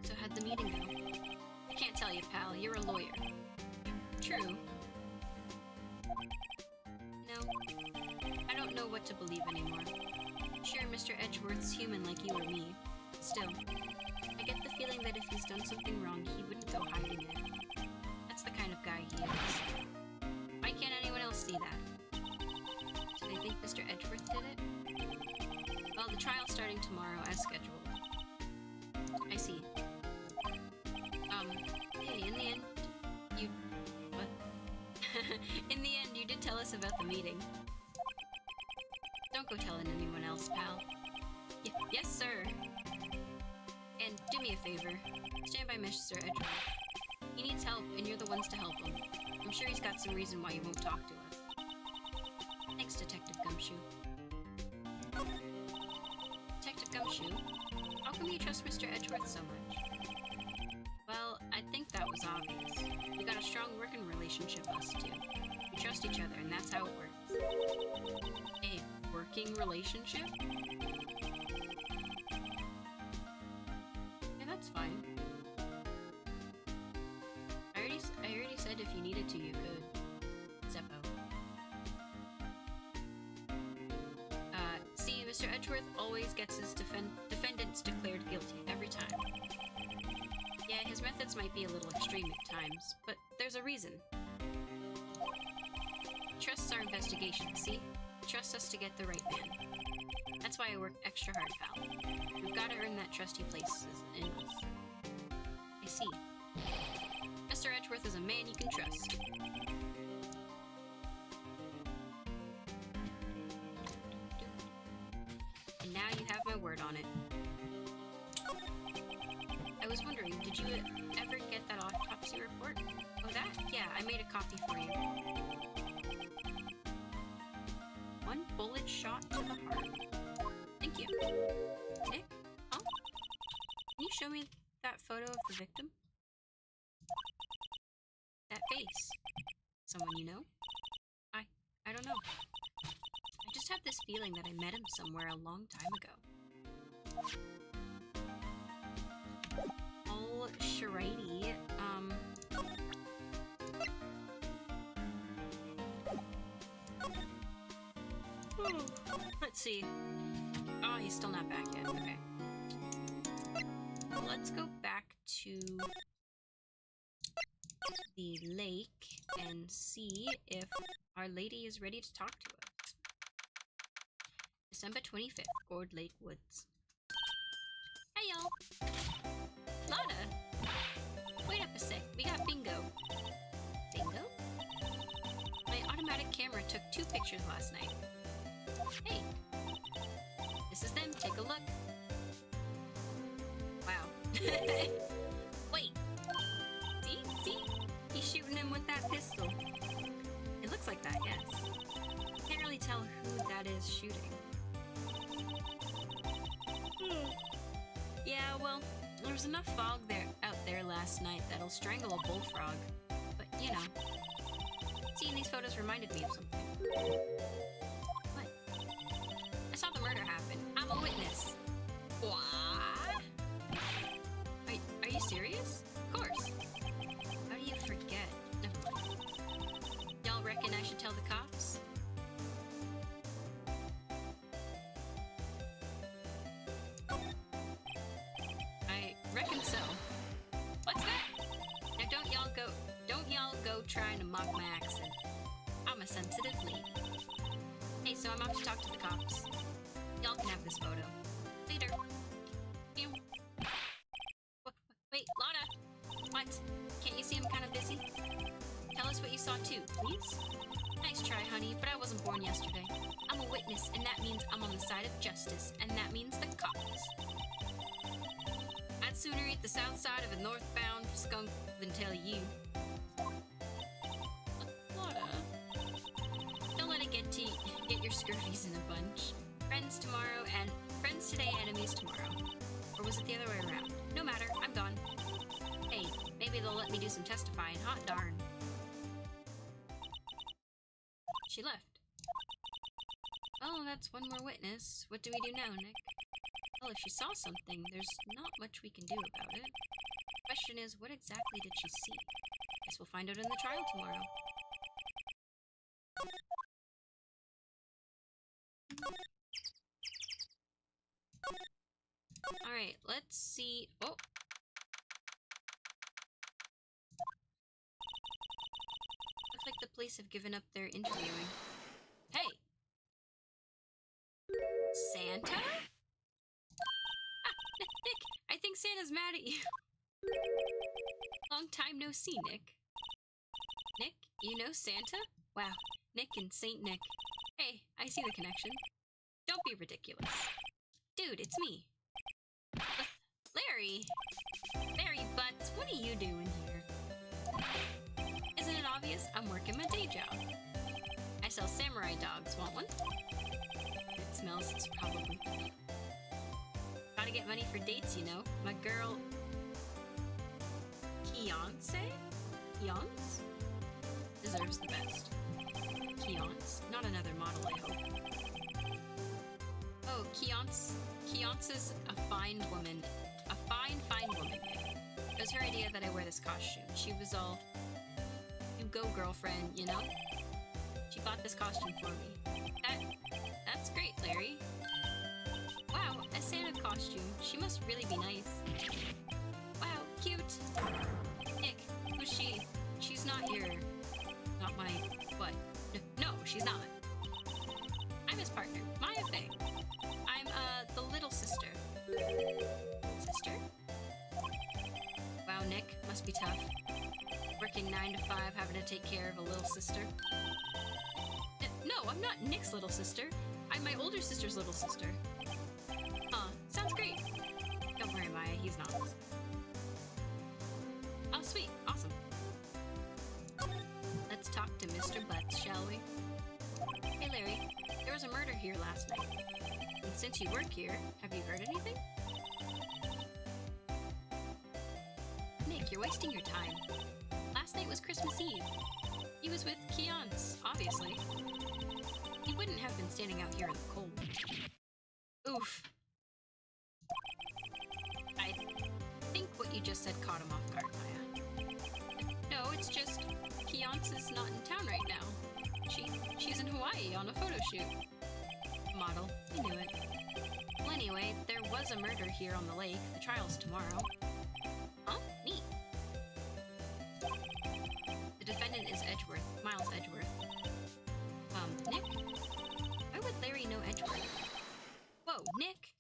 So how'd the meeting go? I can't tell you, pal. You're a lawyer. True. No, I don't know what to believe anymore. Sure, Mr. Edgeworth's human like you or me. Still, I get the feeling that if he's done something wrong, he wouldn't go hiding it. That's the kind of guy he is. Why can't anyone else see that? Do they think Mr. Edgeworth did it? Well, the trial's starting tomorrow as scheduled. I see. Hey, in the end, what? In the end, you did tell us about the meeting. Don't go telling anyone else, pal. Yes, sir. And do me a favor. Stand by Mr. Edgeworth. He needs help, and you're the ones to help him. I'm sure he's got some reason why he won't talk to us. Thanks, Detective Gumshoe. Detective Gumshoe, how come you trust Mr. Edgeworth so much? Well, I think that was obvious. We got a strong working relationship, us two. We trust each other, and that's how it works. A working relationship? Yeah, that's fine. I already said if you needed to, you could. Zeppo. See, Mr. Edgeworth always gets his defendants declared guilty, every time. Yeah, his methods might be a little extreme at times, but there's a reason. He trusts our investigation, see? He trusts us to get the right man. That's why I work extra hard, pal. We've got to earn that trust he places in us. I see. Mr. Edgeworth is a man you can trust. And now you have my word on it. I was wondering, did you ever get that autopsy report? Oh, that? Yeah, I made a copy for you. One bullet shot to the heart. Thank you. Nick? Huh? Can you show me that photo of the victim? That face. Someone you know? I don't know. I just have this feeling that I met him somewhere a long time ago. Oh, Shrighty. Let's see. Oh, he's still not back yet. Okay. Let's go back to the lake and see if Our Lady is ready to talk to us. December 25th, Gourd Lake Woods. Hey y'all! Lana! Wait up a sec, we got bingo. Bingo? My automatic camera took 2 pictures last night. Hey! This is them, take a look. Wow. Wait! See? He's shooting him with that pistol. It looks like that, yes. Can't really tell who that is shooting. Yeah, well, there was enough fog out there last night that'll strangle a bullfrog. But, you know. Seeing these photos reminded me of something. What? I saw the murder happen. I'm a witness. What? Are you serious? Of course. go trying to mock my accent. I'm a sensitive lead. Hey, so I'm off to talk to the cops. Y'all can have this photo. Later. Ew. Wait, Lana! What? Can't you see I'm kind of busy? Tell us what you saw too, please. Nice try, honey, but I wasn't born yesterday. I'm a witness, and that means I'm on the side of justice, and that means the cops. I'd sooner eat the south side of a northbound skunk than tell you. Lana. Don't let it get your scurvies in a bunch. Friends today, enemies tomorrow. Or was it the other way around? No matter, I'm gone. Hey, maybe they'll let me do some testifying. Hot darn. She left. Oh, that's one more witness. What do we do now, Nick? Well, if she saw something, there's not much we can do about it. The question is, what exactly did she see? Guess we'll find out in the trial tomorrow. Alright, let's see. Oh! Looks like the police have given up their interviewing. Hey! Santa? Ah, Nick! I think Santa's mad at you. Long time no see, Nick. Nick, you know Santa? Wow, Nick and Saint Nick. Hey, I see the connection. Don't be ridiculous. Dude, it's me. Larry! Larry Butts, what are you doing here? Isn't it obvious? I'm working my day job. I sell samurai dogs. Want one? It smells, it's probably. Gotta get money for dates, you know. My girl... Keonce deserves the best. Keonce? Not another model, I hope. Oh, Keonce's a fine woman. A fine woman. It was her idea that I wear this costume. She was all, you go, girlfriend, you know? She bought this costume for me. That's great, Larry. Wow, a Santa costume. She must really be nice. Wow, cute. Nick, who's she? She's not your... Not my... What? No, she's not. I'm his partner, Maya Fey. I'm, the little sister. Sister? Wow, Nick, must be tough. Working 9 to 5, having to take care of a little sister. No, I'm not Nick's little sister. I'm my older sister's little sister. Sounds great. Don't worry, Maya, he's not. Oh, sweet. Awesome. Let's talk to Mr. Butts, shall we? Hey, Larry. There was a murder here last night. And since you work here, have you heard anything? Nick, you're wasting your time. Last night was Christmas Eve. He was with Keonce, obviously. He wouldn't have been standing out here in the cold. Oof. I think what you just said caught him off guard, Maya. No, it's just Keonce is not in town right now. She's in Hawaii on a photo shoot. Model. I knew it. Well, anyway, there was a murder here on the lake. The trial's tomorrow. Huh? Neat. The defendant is Edgeworth. Miles Edgeworth. Nick? Why would Larry know Edgeworth? Whoa, Nick!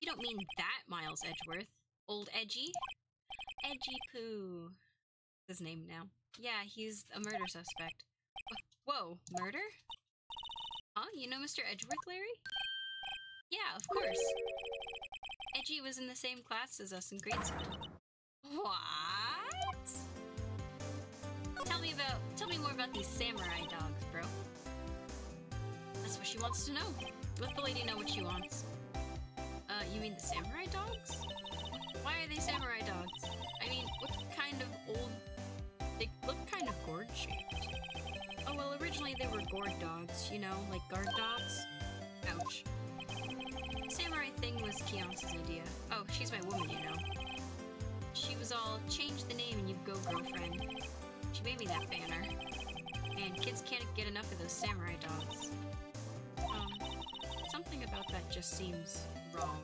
You don't mean that Miles Edgeworth. Old Edgy? Edgy Poo. His name now. Yeah, he's a murder suspect. Whoa, murder? Huh? You know Mr. Edgeworth, Larry? Yeah, of course. Edgy was in the same class as us in grade school. What? Tell me more about these samurai dogs, bro. That's what she wants to know. Let the lady know what she wants. You mean the samurai dogs? Why are they samurai dogs? I mean, what kind of old... They look kind of gourd-shaped. Oh, well, originally they were gourd dogs, you know, like guard dogs. Ouch. The samurai thing was Keonce's idea. Oh, she's my woman, you know. She was all, change the name and you go, girlfriend. She made me that banner. Man, kids can't get enough of those samurai dogs. Something about that just seems wrong.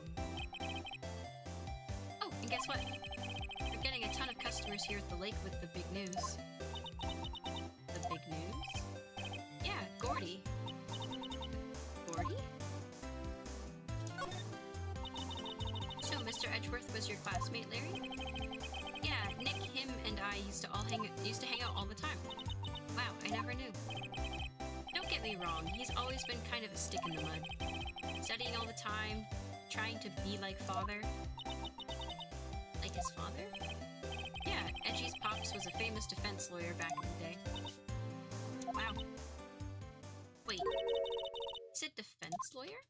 Oh, and guess what? Your getting a ton of customers here at the lake with the big news. The big news? Yeah, Gordy. Gordy? So, Mr. Edgeworth was your classmate, Larry? Yeah, Nick, him, and I used to hang out all the time. Wow, I never knew. Don't get me wrong, he's always been kind of a stick in the mud. Studying all the time, trying to be like father. Like his father? Yeah, Edgy's pops was a famous defense lawyer back in the day. Wow. Wait, is it defense lawyer?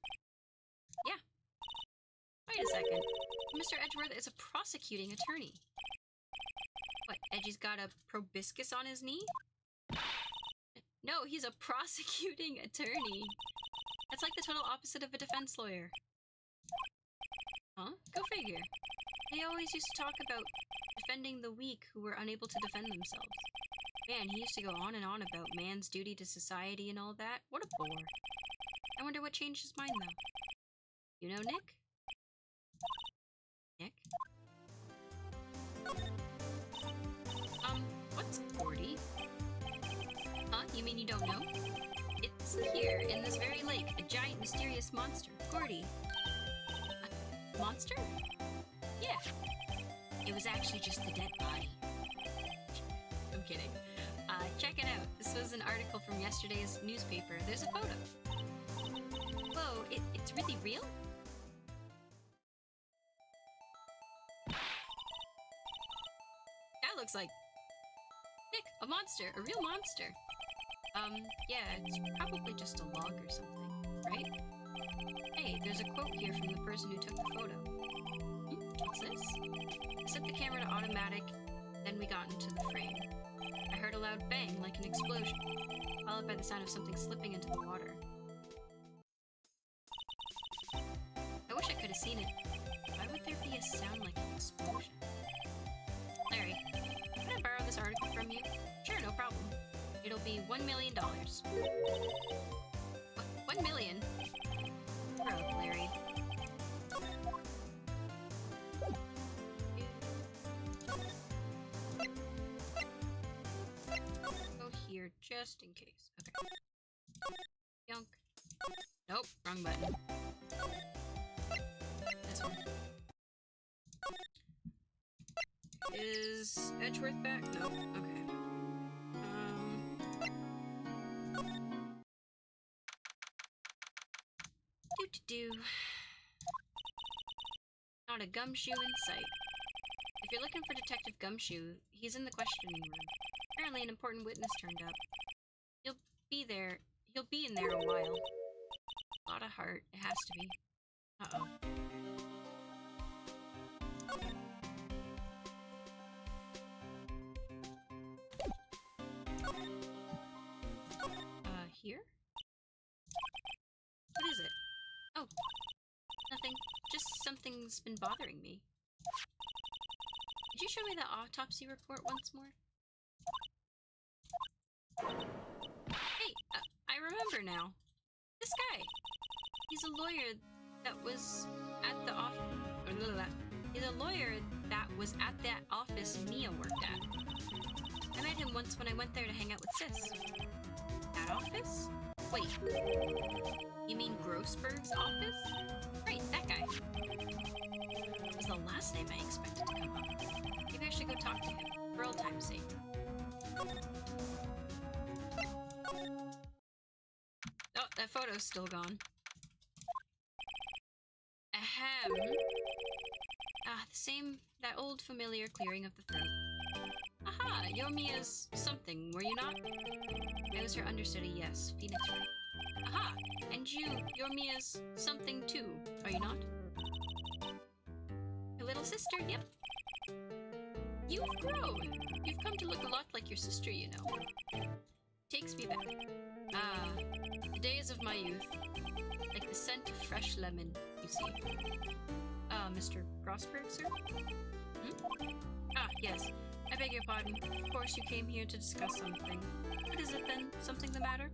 Yeah. Wait a second. Mr. Edgeworth is a prosecuting attorney. What, Edgy's got a proboscis on his knee? No, he's a prosecuting attorney. That's like the total opposite of a defense lawyer. Huh? Go figure. They always used to talk about defending the weak who were unable to defend themselves. Man, he used to go on and on about man's duty to society and all that. What a bore. I wonder what changed his mind, though. You know Nick? Nick? What's Gordy? Huh? You mean you don't know? It's here, in this very lake, a giant mysterious monster. Gordy. A monster? Yeah. It was actually just the dead body. I'm kidding. Check it out. This was an article from yesterday's newspaper. There's a photo. Whoa, it's really real? That looks like... Nick, a monster, a real monster. Yeah, it's probably just a log or something, right? Hey, there's a quote here from the person who took the photo. What's this? I set the camera to automatic, then we got into the frame. I heard a loud bang, like an explosion, followed by the sound of something slipping into the water. I wish I could have seen it. Why would there be a sound like an explosion? Larry, can I borrow this article from you? Sure, no problem. It'll be $1 million. What? $1 million? Grow up, Larry. Go here just in case. Okay. Yunk. Nope, wrong button. This one. Is Edgeworth back? Nope. Okay. Do not a gumshoe in sight. If you're looking for Detective Gumshoe, he's in the questioning room. Apparently an important witness turned up. He'll be in there a while. A lot of heart, it has to be. Uh-oh. Here? What is it? Oh, nothing. Just something's been bothering me. Could you show me the autopsy report once more? Hey, I remember now. This guy. He's a lawyer that was at the He's a lawyer that was at that office Mia worked at. I met him once when I went there to hang out with Sis. That office? Wait. You mean Grossberg's office? Right, that guy. It was the last name I expected to come up. Maybe I should go talk to him, for old time's sake. Oh, that photo's still gone. Ahem. That old familiar clearing of the throat. Aha, you're Mia's something, were you not? I was her understudy, yes, Phoenix Wright. Aha, and you're Mia's something too, are you not? Her little sister, yep. You've grown. You've come to look a lot like your sister, you know. Takes me back. Ah, the days of my youth. Like the scent of fresh lemon, you see. Mr. Grossberg, sir? Hmm? Ah, yes. I beg your pardon. Of course you came here to discuss something. What is it then? Something the matter?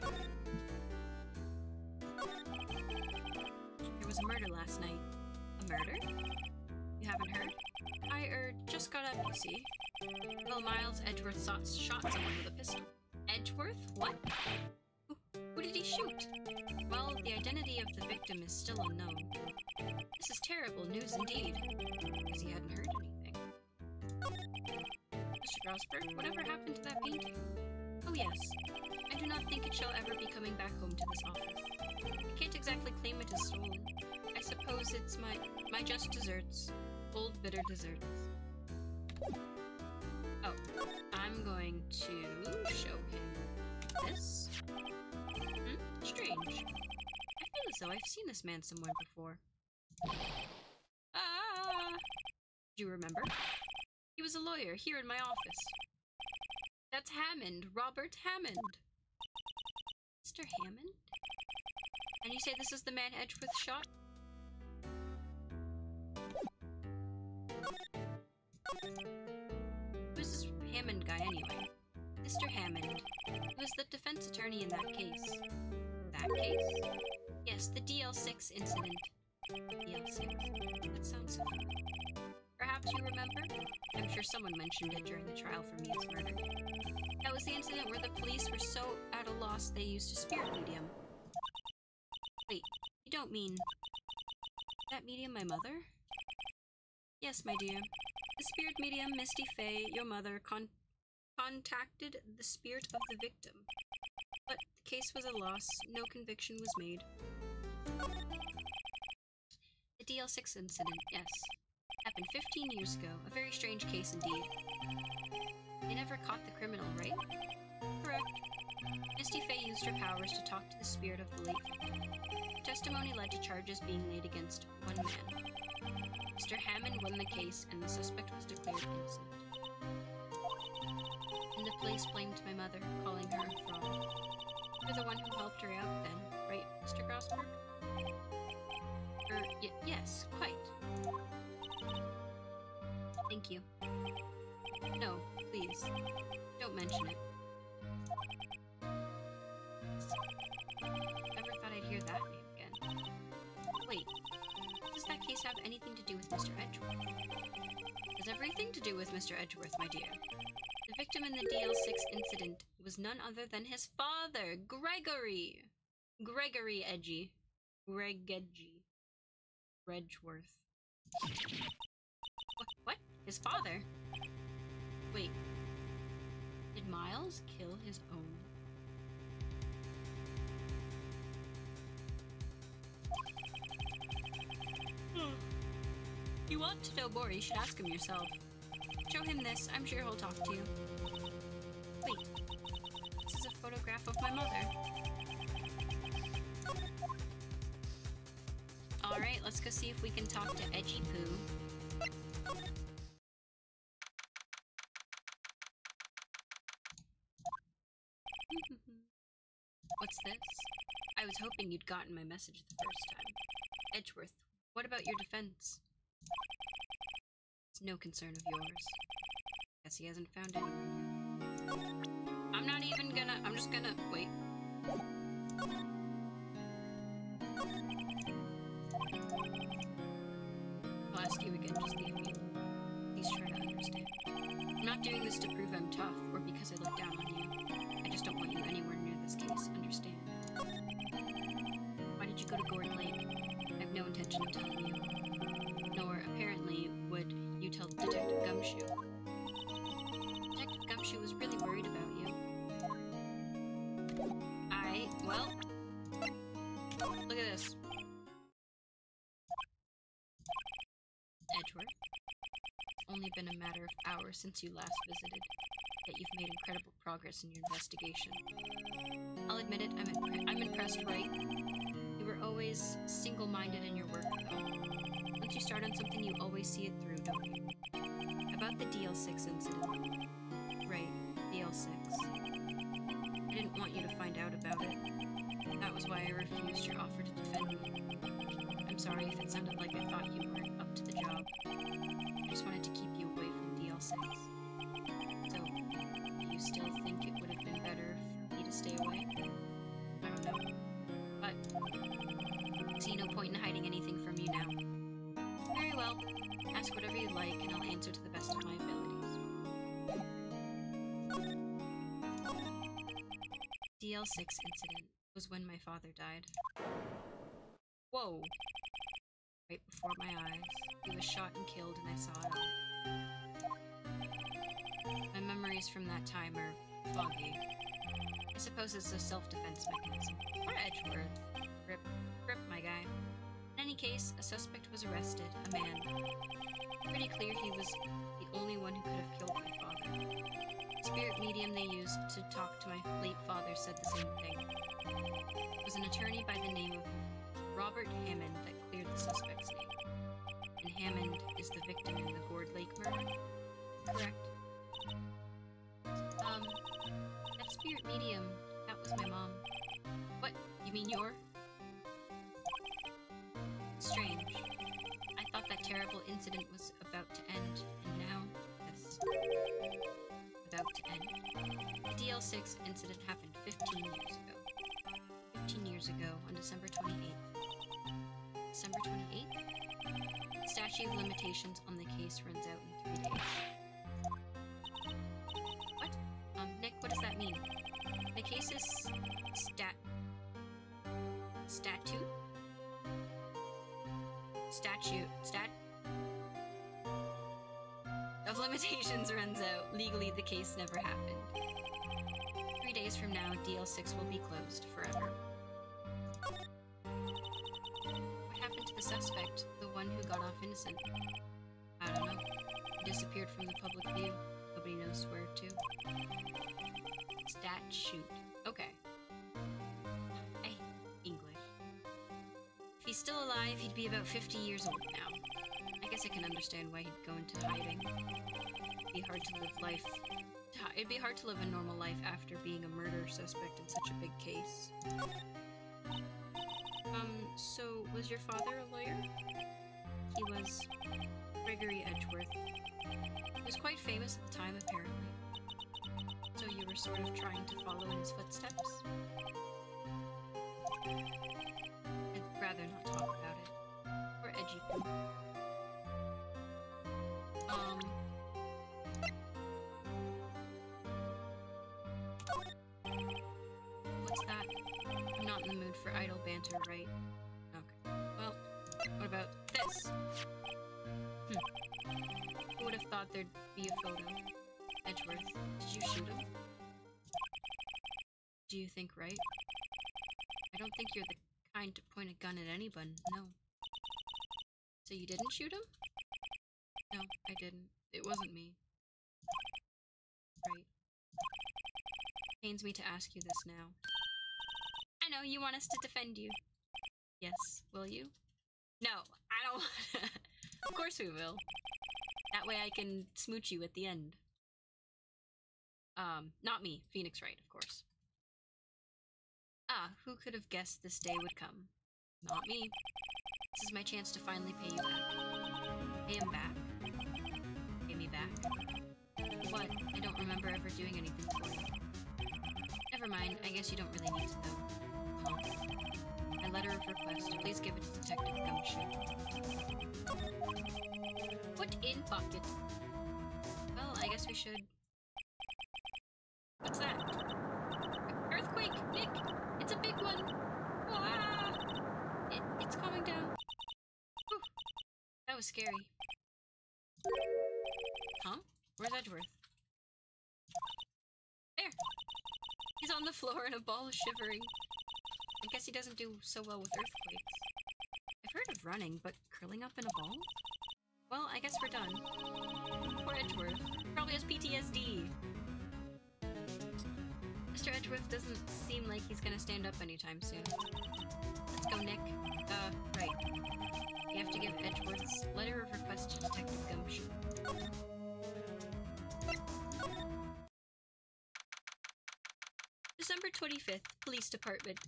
There was a murder last night. A murder? You haven't heard? Just got up, you see. Well, Miles Edgeworth shot someone with a pistol. Edgeworth? What? Who did he shoot? Well, the identity of the victim is still unknown. This is terrible news indeed, because he hadn't heard anything. Mr. Grosberg, whatever happened to that painting? Oh yes, I do not think it shall ever be coming back home to this office. I can't exactly claim it as stolen. I suppose it's my just desserts. Old bitter desserts. Oh, I'm going to show him this. Strange. I feel as though I've seen this man somewhere before. Ah! Do you remember? He was a lawyer here in my office. That's Hammond, Robert Hammond. Mr. Hammond? And you say this is the man Edgeworth shot? Who's this Hammond guy anyway? Mr. Hammond. He was the defense attorney in that case. That case? Yes, the DL6 incident. DL6? That sounds so familiar. Perhaps you remember? I'm sure someone mentioned it during the trial for Mia's murder. That was the incident where the police were so at a loss they used a spirit medium. Wait, you don't mean... Is that medium my mother? Yes, my dear. The spirit medium, Misty Fey, your mother, contacted the spirit of the victim. But the case was a loss. No conviction was made. The DL6 incident, yes. Happened 15 years ago. A very strange case indeed. They never caught the criminal, right? Correct. Misty Fey used her powers to talk to the spirit of the late victim. Testimony led to charges being laid against one man. Mr. Hammond won the case, and the suspect was declared innocent. And the police blamed my mother, calling her a fraud. You're the one who helped her out then, right, Mr. Grosberg? Yes, quite. Thank you. No, please, don't mention it. Never thought I'd hear that name again. Wait, does that case have anything to do with Mr. Edgeworth? It has everything to do with Mr. Edgeworth, my dear. The victim in the DL6 incident was none other than his father, Gregory! Gregory Edgy. Edgeworth. What? His father? Wait. Did Miles kill his own? You want to know more, you should ask him yourself. Show him this, I'm sure he'll talk to you. Wait. This is a photograph of my mother. Alright, let's go see if we can talk to Edgy Poo. What's this? I was hoping you'd gotten my message the first time. Edgeworth, what about your defense? It's no concern of yours. Guess he hasn't found anyone. I'm just gonna wait. I'll ask you again, just leave me. Please try to understand. I'm not doing this to prove I'm tough, or because I look down on you. I just don't want you anywhere near this case, understand? Why did you go to Gord Lake? I have no intention of telling you. Nor, apparently, would you tell Detective Gumshoe. Detective Gumshoe was really worried about you. Well... Look at this. Edgeworth. It's only been a matter of hours since you last visited, yet you've made incredible progress in your investigation. I'll admit it, I'm impressed, Wright. You were always single-minded in your work, though. Once you start on something, you always see it through, don't you? About the DL6 incident. Right, DL6. I didn't want you to find out about it. That was why I refused your offer to defend me. I'm sorry if it sounded like I thought you weren't up to the job. I just wanted to keep you away from DL6. So, do you still think it would have been better for me to stay away? I don't know. But, I see no point in hiding anything from you now. Very well. Ask whatever you like, and I'll answer answer to the best of my abilities. DL6 incident was when my father died. Whoa! Right before my eyes, he was shot and killed and I saw it all. My memories from that time are foggy. I suppose it's a self-defense mechanism. Or Edgeworth. Rip, my guy. In any case, a suspect was arrested, a man. Pretty clear he was the only one who could have killed my father. The spirit medium they used to talk to my late father said the same thing. It was an attorney by the name of Robert Hammond that cleared the suspect's name. And Hammond is the victim in the Gourd Lake murder? Correct. That spirit medium, that was my mom. What? You mean your? Strange. I thought that terrible incident was about to end, and now this. About to end. The DL6 incident happened 15 years ago. 15 years ago, on December 28th. December 28th? The statute of limitations on the case runs out in 3 days. What? Nick, what does that mean? The case is statute of limitations runs out. Legally, the case never happened. 3 days from now, DL6 will be closed forever. What happened to the suspect, the one who got off innocent? I don't know. He disappeared from the public view. Nobody knows where to. Statute. Okay. English. If he's still alive, he'd be about 50 years old now. I guess I can understand why he'd go into hiding. It'd be hard to live a normal life after being a murder suspect in such a big case. So was your father a lawyer? He was. Gregory Edgeworth. He was quite famous at the time, apparently. So you were sort of trying to follow in his footsteps? I'd rather not talk about it. Or edgy. What's that? I'm not in the mood for idle banter, right? Okay. Well, what about this? Who would have thought there'd be a photo? Edgeworth, did you shoot him? Do you think Wright? I don't think you're the kind to point a gun at anyone, no. So you didn't shoot him? No, I didn't. It wasn't me. Right. Pains me to ask you this now. I know, you want us to defend you. Yes, will you? No, I don't wanna. Of course we will. That way I can smooch you at the end. Not me. Phoenix Wright, of course. Ah, who could have guessed this day would come? Not me. This is my chance to finally pay you back. Pay him back. Pay me back. What? I don't remember ever doing anything for you. Never mind, I guess you don't really need to know. My letter of request, please give it to Detective Gumshoe. Put in pocket. Well, I guess we should... What's that? Earthquake! Nick! It's a big one! Ah! It's coming down. Whew. That was scary. Huh? Where's Edgeworth? There! He's on the floor in a ball shivering. I guess he doesn't do so well with earthquakes. I've heard of running, but curling up in a ball? Well, I guess we're done. Poor Edgeworth. Probably has PTSD. Mr. Edgeworth doesn't seem like he's gonna stand up anytime soon. Let's go, Nick. Right. You have to give Edgeworth's letter of request to Detective Gumshoe. December 25th, Police Department.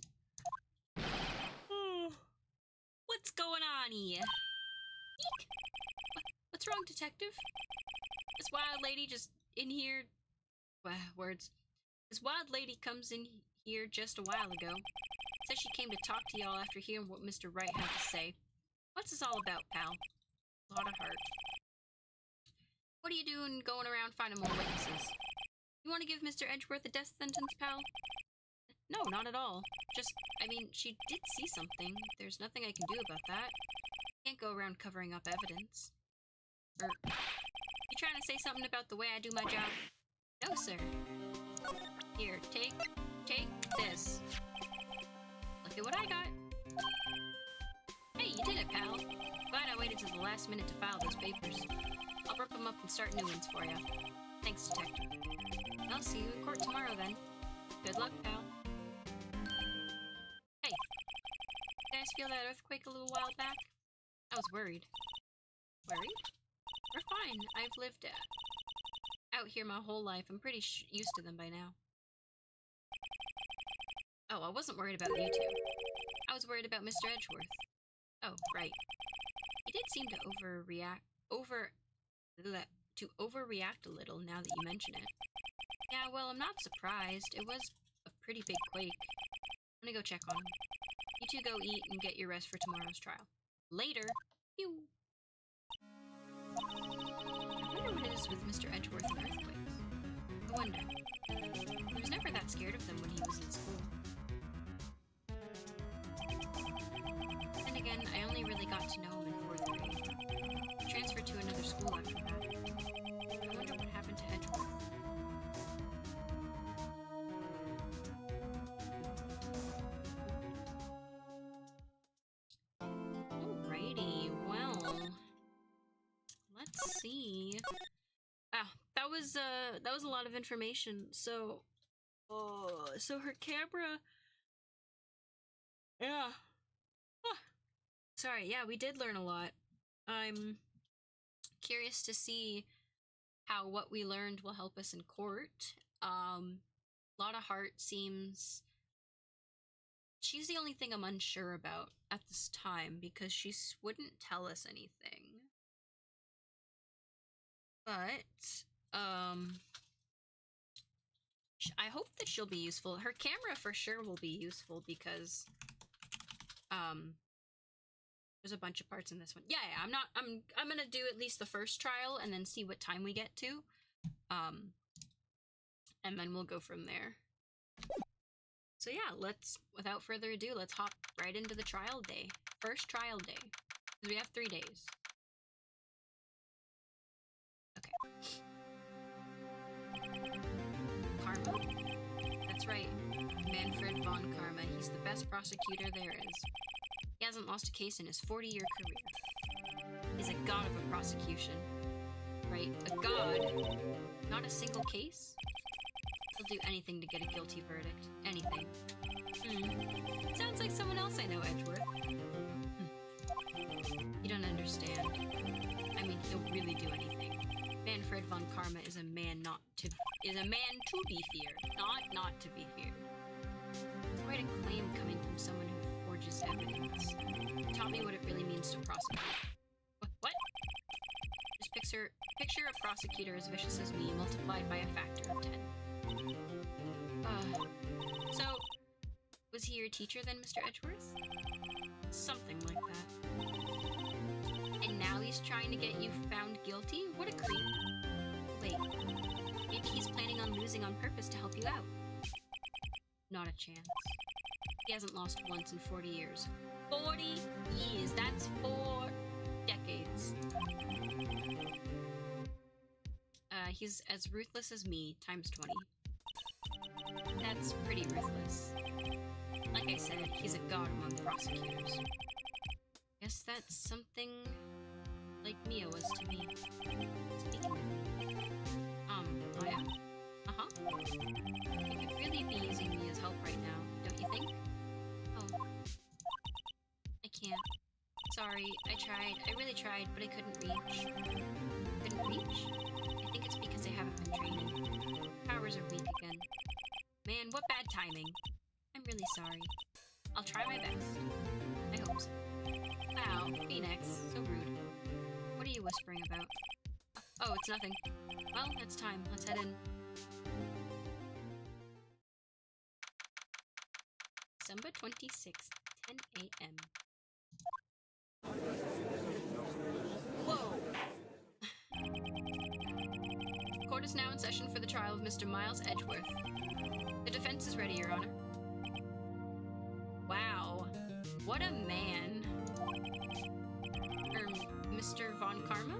What's going on here? Eek! What's wrong, Detective? This wild lady just in here... words. This wild lady comes in here just a while ago. Says she came to talk to y'all after hearing what Mr. Wright had to say. What's this all about, pal? A lot of heart. What are you doing going around finding more witnesses? You want to give Mr. Edgeworth a death sentence, pal? No, not at all. Just, I mean, she did see something. There's nothing I can do about that. Can't go around covering up evidence. You trying to say something about the way I do my job? No, sir. Here, take this. Look at what I got. Hey, you did it, pal. Glad I waited till the last minute to file those papers. I'll rip them up and start new ones for you. Thanks, Detective. I'll see you in court tomorrow, then. Good luck, pal. Hey, you guys feel that earthquake a little while back? I was worried. Worried? We're fine. I've lived out here my whole life. I'm pretty used to them by now. Oh, I wasn't worried about you two. I was worried about Mr. Edgeworth. Oh, right. He did seem to overreact a little now that you mention it. Yeah, well, I'm not surprised. It was a pretty big quake. I'm gonna go check on him. You two go eat and get your rest for tomorrow's trial. Later. Pew. I wonder what it is with Mr. Edgeworth and earthquakes. I wonder. He was never that scared of them when he was in school. Then again, I only really got to know him in 4th grade. He transferred to another school after that. I wonder what happened to Edgeworth. Alrighty, well, let's see. Wow, that was a lot of information. So her camera. Yeah. Huh. Sorry, yeah, we did learn a lot. I'm curious to see how what we learned will help us in court. A lot of heart seems... She's the only thing I'm unsure about at this time because she wouldn't tell us anything. But, I hope that she'll be useful. Her camera for sure will be useful because, there's a bunch of parts in this one. Yeah, I'm gonna do at least the first trial and then see what time we get to. And then we'll go from there. So yeah, without further ado, let's hop right into the trial day. First trial day. Because we have 3 days. Okay. Karma. That's right. Manfred von Karma. He's the best prosecutor there is. He hasn't lost a case in his 40-year career. He's a god of a prosecution. Right? A god. Not a single case? He'll do anything to get a guilty verdict. Anything. Sounds like someone else I know, Edgeworth. You don't understand. I mean, he'll really do anything. Manfred von Karma is a man to be feared, not to be feared. It's quite a claim coming from someone who forges evidence. He taught me what it really means to prosecute. What? Just picture a prosecutor as vicious as me multiplied by a factor of 10. So, was he your teacher then, Mr. Edgeworth? Something like that. And now he's trying to get you found guilty? What a creep. Wait, maybe he's planning on losing on purpose to help you out. Not a chance. He hasn't lost once in 40 years. 40 years, that's 4 decades. He's as ruthless as me, times 20. That's pretty ruthless. Like I said, he's a god among prosecutors. Guess that's something like Mia was to me. Speaking of me. Oh yeah? Uh-huh. You could really be using Mia's help right now, don't you think? Oh. I can't. Sorry, I tried. I really tried, but I couldn't reach. Couldn't reach? I think it's because I haven't been training. Powers are weak again. Man, what bad timing. I'm really sorry. I'll try my best. I hope so. Wow, Phoenix. So rude. What are you whispering about? Oh, it's nothing. Well, it's time. Let's head in. December 26th, 10 a.m. Whoa! is now in session for the trial of Mr. Miles Edgeworth. The defense is ready, Your Honor. Wow. What a man. Mr. Von Karma?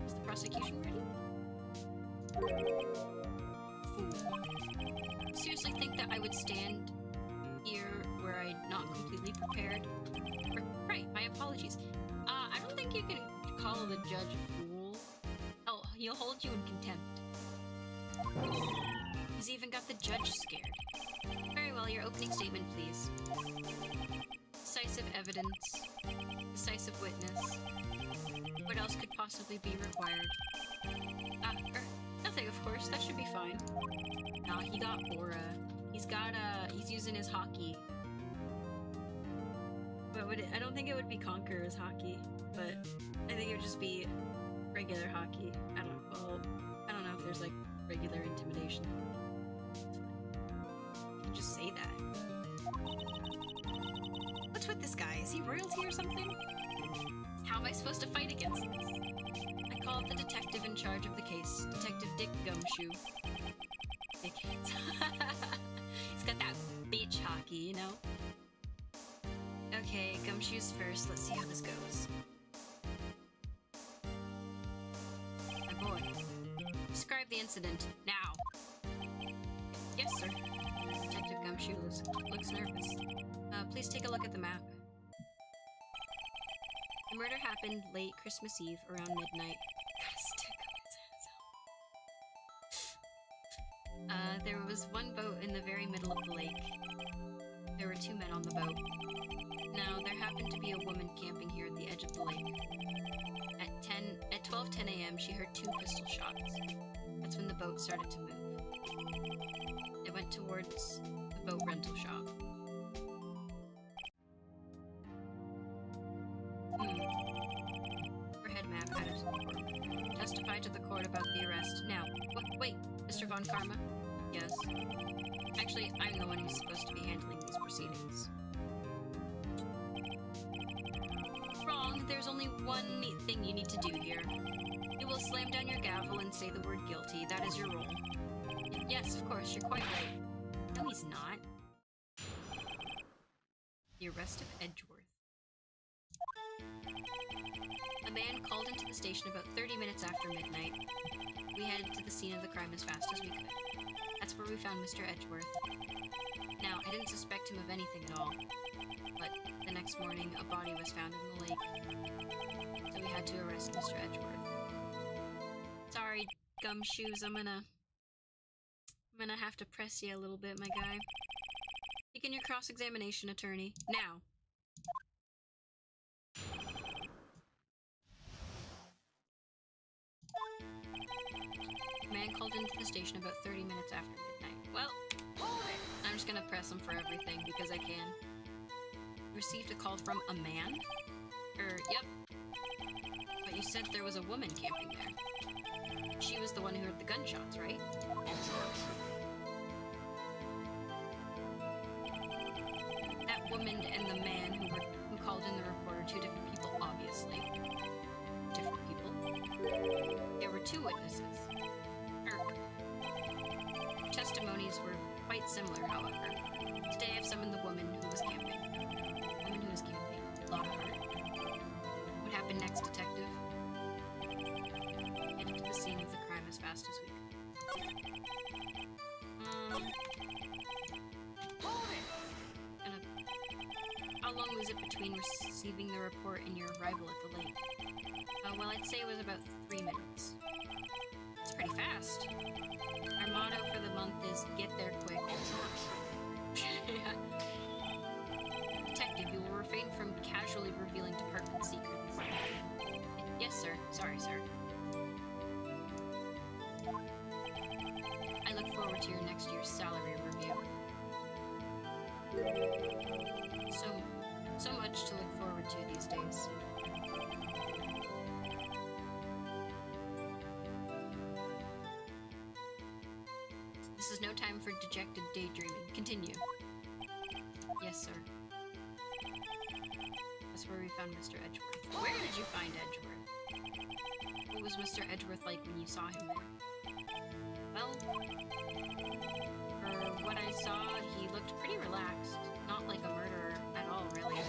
Is the prosecution ready? Fool. Seriously think that I would stand here were I not completely prepared? Right, my apologies. I don't think you can call the judge a fool. Oh, he'll hold you in contempt. He's even got the judge scared. Very well, your opening statement, please. Decisive evidence. Decisive witness. What else could possibly be required? Nothing, of course. That should be fine. Nah, he got aura. He's using his hockey. But I don't think it would be Conqueror's hockey, but I think it would just be regular hockey. I don't know if there's like regular intimidation. It's fine. You can just say that. What's with this guy? Is he royalty or something? How am I supposed to fight against this? I called the detective in charge of the case, Detective Dick Gumshoe. Dickheads. He's got that bitch hockey, you know? Okay, Gumshoe's first. Let's see how this goes. My boy. Describe the incident, now. Yes, sir. Detective Gumshoe looks nervous. Please take a look at the map. The murder happened late Christmas Eve, around midnight. Got a stick on his ass. There was one boat in the very middle of the lake. There were 2 men on the boat. Now, there happened to be a woman camping here at the edge of the lake. At 12:10 a.m., she heard 2 pistol shots. That's when the boat started to move. It went towards the boat rental shop. Overhead map added to the court. Testify to the court about the arrest. Now, wait, Mr. Von Karma? Yes. Actually, I'm the one who's supposed to be handling these proceedings. Wrong. There's only one neat thing you need to do here. You will slam down your gavel and say the word guilty. That is your role. Yes, of course, you're quite right. No, he's not. The arrest of Edgeworth. A man called into the station about 30 minutes after midnight. We headed to the scene of the crime as fast as we could. That's where we found Mr. Edgeworth. Now, I didn't suspect him of anything at all, but the next morning a body was found in the lake, so we had to arrest Mr. Edgeworth. Sorry, Gumshoes, I'm gonna have to press you a little bit, my guy. Begin your cross-examination, attorney. Now. Man called into the station about 30 minutes after midnight. Well, I'm just gonna press him for everything because I can. Received a call from a man? Yep. But you said there was a woman camping there. She was the one who heard the gunshots, right? That woman and the man who called in the report are 2 different people, obviously. Different people? There were 2 witnesses. Testimonies were quite similar, however. Today I've summoned the woman who was camping. Lot of heart. What happened next, detective? Headed to the scene of the crime as fast as we could. How long was it between receiving the report and your arrival at the lake? Well, I'd say it was about 3 minutes. It's pretty fast. Our motto for the month is get there quick. Yeah. Detective, you will refrain from casually revealing department secrets. Yes, sir. Sorry, sir. I look forward to your next year's salary review. So much to look forward to these days. This is no time for dejected daydreaming. Continue. Yes, sir. That's where we found Mr. Edgeworth. Where did you find Edgeworth? What was Mr. Edgeworth like when you saw him there? Well, for what I saw, he looked pretty relaxed. Not like a murderer at all, really.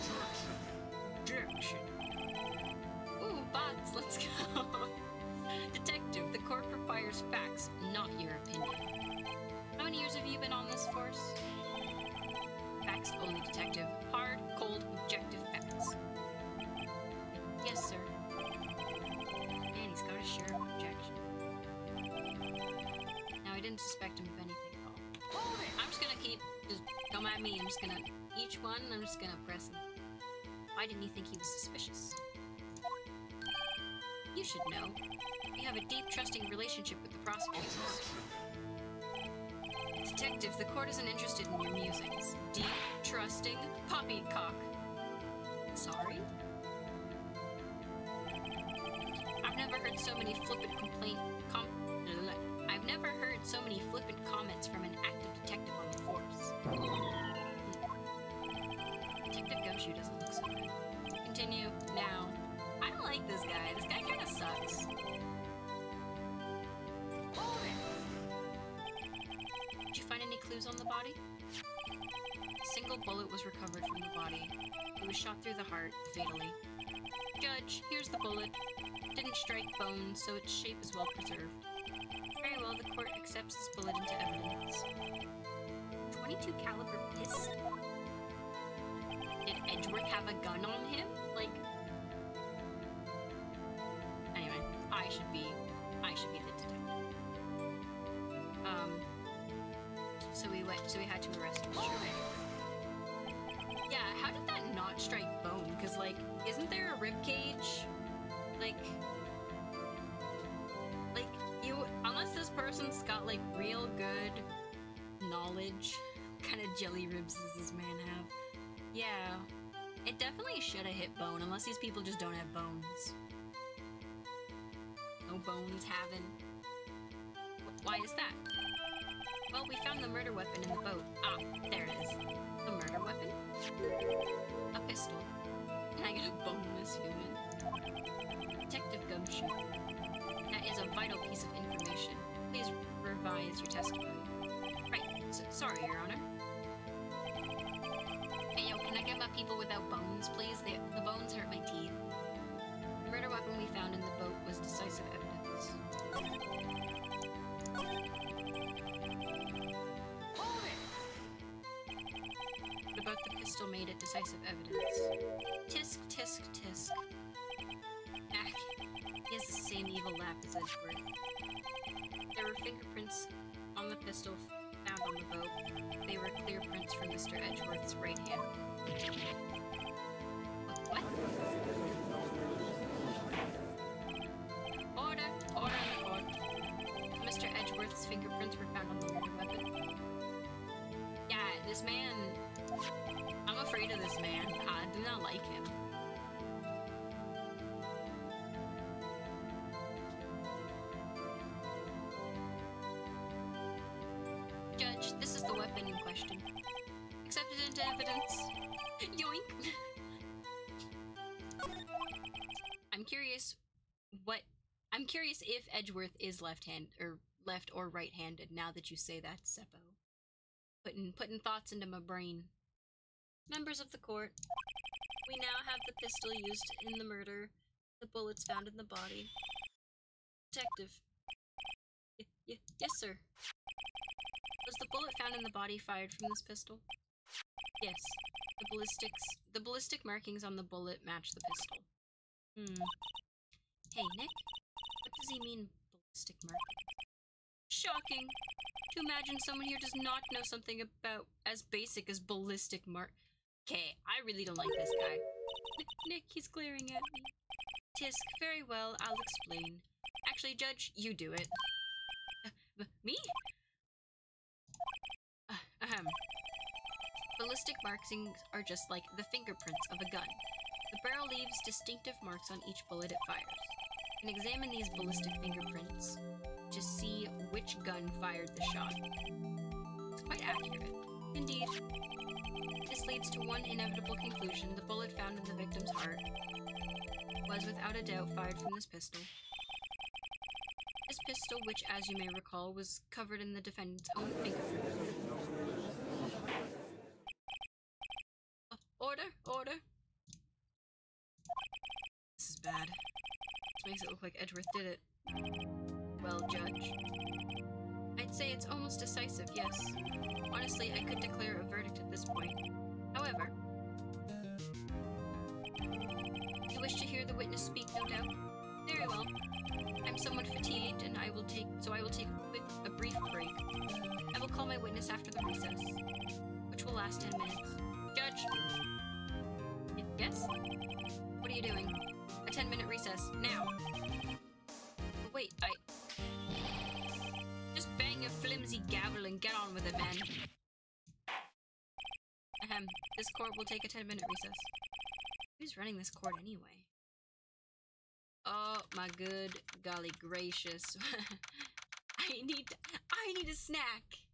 Objection. Ooh, bots, let's go. Detective, the court requires facts, not your opinion. How many years have you been on this force? Facts only, detective. Hard, cold, objective facts. Yes, sir. Man, he's got a share of objection. Now, I didn't suspect him of anything at all. I'm just gonna just come at me. I'm just gonna, each one, I'm just gonna press him. Why didn't you think he was suspicious? You should know. You have a deep, trusting relationship with the prosecutors. Detective, the court isn't interested in your musings. Deep, trusting, poppycock. Sorry? I've never heard so many flippant I've never heard so many flippant comments from an active detective on the force. Detective Gumshoe doesn't look so good. Continue now. I don't like this guy. This guy kinda sucks. Did you find any clues on the body? A single bullet was recovered from the body. It was shot through the heart, fatally. Judge, here's the bullet. Didn't strike bone, so its shape is well preserved. Very well, the court accepts this bullet into evidence. 22 caliber pistol? Did Edgeworth have a gun on him? Like... Anyway, I should be the detective. So we had to arrest him. Yeah, how did that not strike bone? Because, like, isn't there a rib cage? Like, unless this person's got, like, real good knowledge, what kind of jelly ribs does this man have? Yeah, it definitely should have hit bone, unless these people just don't have bones. No bones having. Why is that? Well, we found the murder weapon in the boat. Ah, there it is. The murder weapon? A pistol. And I get a boneless human. Detective Gumshoe. That is a vital piece of information. Please revise your testimony. Right. Sorry, Your Honor. Hey, yo, can I get my people without bones, please? The bones hurt my teeth. The murder weapon we found in the boat was decisive evidence. What about the pistol made it decisive evidence? Tisk, tisk, tisk. Back. He has the same evil laugh as Edgeworth. There were fingerprints on the pistol found on the boat. They were clear prints from Mr. Edgeworth's right hand. What? Order! Order in the court. Mr. Edgeworth's fingerprints were found on the murder weapon. Yeah, this man... I'm afraid of this man. I do not like him. Judge, this is the weapon in question. Accepted into evidence. Yoink! I'm curious if Edgeworth is left or right-handed now that you say that, Seppo. Putting thoughts into my brain. Members of the court, we now have the pistol used in the murder, the bullets found in the body. Detective. Yes, sir. Was the bullet found in the body fired from this pistol? Yes. The ballistic markings on the bullet match the pistol. Hey, Nick, what does he mean, ballistic marking? Shocking! To imagine someone here does not know something about as basic as ballistic mark. Okay, I really don't like this guy. Nick, he's glaring at me. Tisk, very well, I'll explain. Actually, Judge, you do it. Me? Ballistic markings are just like the fingerprints of a gun. The barrel leaves distinctive marks on each bullet it fires. You can examine these ballistic fingerprints to see which gun fired the shot. It's quite accurate. Indeed. This leads to one inevitable conclusion. The bullet found in the victim's heart was without a doubt fired from this pistol. This pistol, which, as you may recall, was covered in the defendant's own fingerprint. Order! Order! This is bad. This makes it look like Edgeworth did it. Well, Judge. I'd say it's almost decisive, yes. Honestly, I could declare a verdict at this point. However... You wish to hear the witness speak, no doubt? Very well. I'm somewhat fatigued, and I will take a brief break. I will call my witness after the recess, which will last 10 minutes. Judge! Yes? What are you doing? A 10-minute recess, now! Wait, Just bang your flimsy gavel and get on with it, man. Ahem, this court will take a 10-minute recess. Who's running this court anyway? Oh my good golly gracious. I need a snack.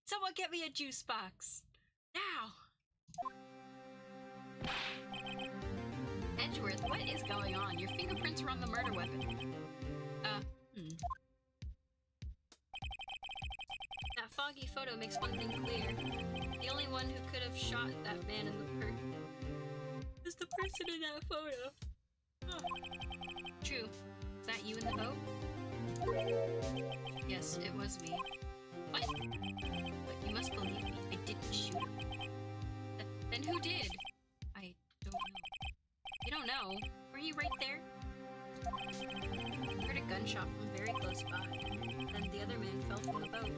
Someone get me a juice box. Now. Edgeworth, what is going on? Your fingerprints are on the murder weapon. That foggy photo makes one thing clear. The only one who could have shot that man in the perk is the person in that photo. Oh. True. Is that you in the boat? Yes, it was me. What? But you must believe me. I didn't shoot him. Then who did? I don't know. You don't know? Were you right there? I heard a gunshot from very close by. Then the other man fell from the boat.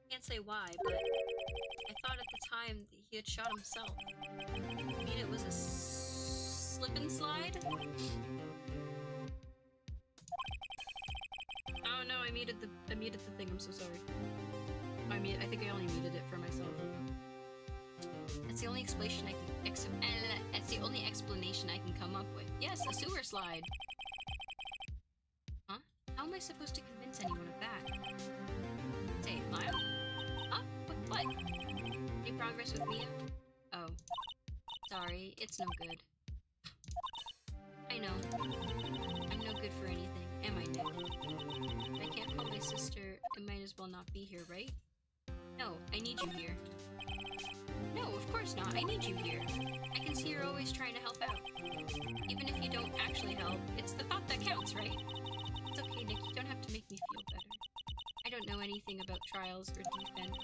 Can't say why, but I thought at the time that he had shot himself. I mean, it was a slip and slide? Oh no, I muted the thing, I'm so sorry. I think I only muted it for myself. That's the only explanation I can come up with. Yes, a sewer slide. Huh? How am I supposed to convince anyone of that? Say, Lyle? Huh? What? Any progress with Mia? Oh. Sorry, it's no good. I know. I'm no good for anything, am I, Nick? If I can't call my sister, I might as well not be here, right? No, I need you here. No, of course not. I need you here. I can see you're always trying to help out. Even if you don't actually help, it's the thought that counts, right? It's okay, Nick. You don't have to make me feel better. I don't know anything about trials or defense.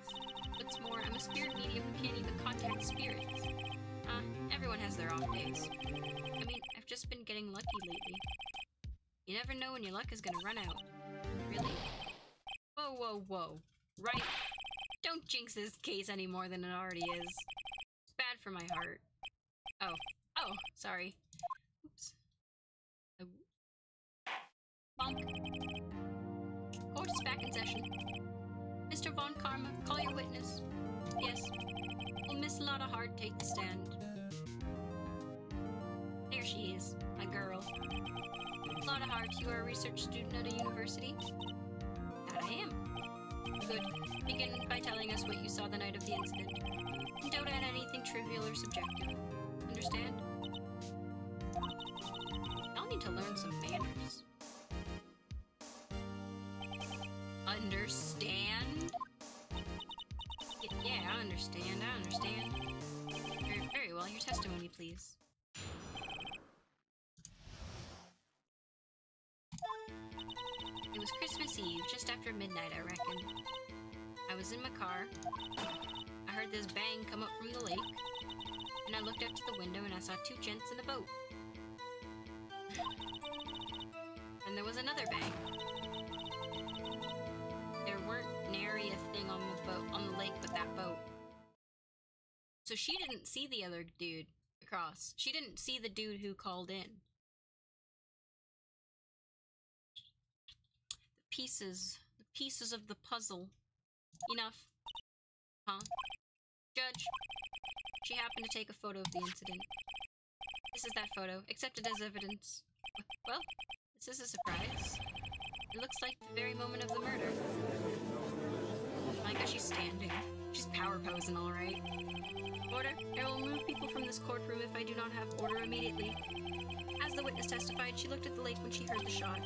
What's more, I'm a spirit medium who can't even contact spirits. Everyone has their off days. I mean, I've just been getting lucky lately. You never know when your luck is gonna run out. Really? Whoa, whoa, whoa. Right? Don't jinx this case any more than it already is. It's bad for my heart. Oh, sorry. Oops. Bonk. Court is back in session. Mr. Von Karma, call your witness. Yes. Will Miss Lotta Hart take the stand? There she is, my girl. Lotta Hart, you are a research student at a university? That I am. Good. Begin by telling us what you saw the night of the incident. And don't add anything trivial or subjective. Understand? I'll need to learn some manners. Understand? Yeah, I understand. Very well, your testimony, please. It was Christmas Eve, just after midnight, I reckon. I was in my car. I heard this bang come up from the lake, and I looked out to the window and I saw two gents in a boat. And there was another bang. There weren't nary a thing on the lake but that boat. So she didn't see the other dude across. She didn't see the dude who called in. The pieces of the puzzle. Enough. Huh? Judge, she happened to take a photo of the incident. This is that photo. Accept it as evidence. Well, this is a surprise. It looks like the very moment of the murder. I guess she's standing. She's power posing, alright. Order. I will remove people from this courtroom if I do not have order immediately. As the witness testified, she looked at the lake when she heard the shot.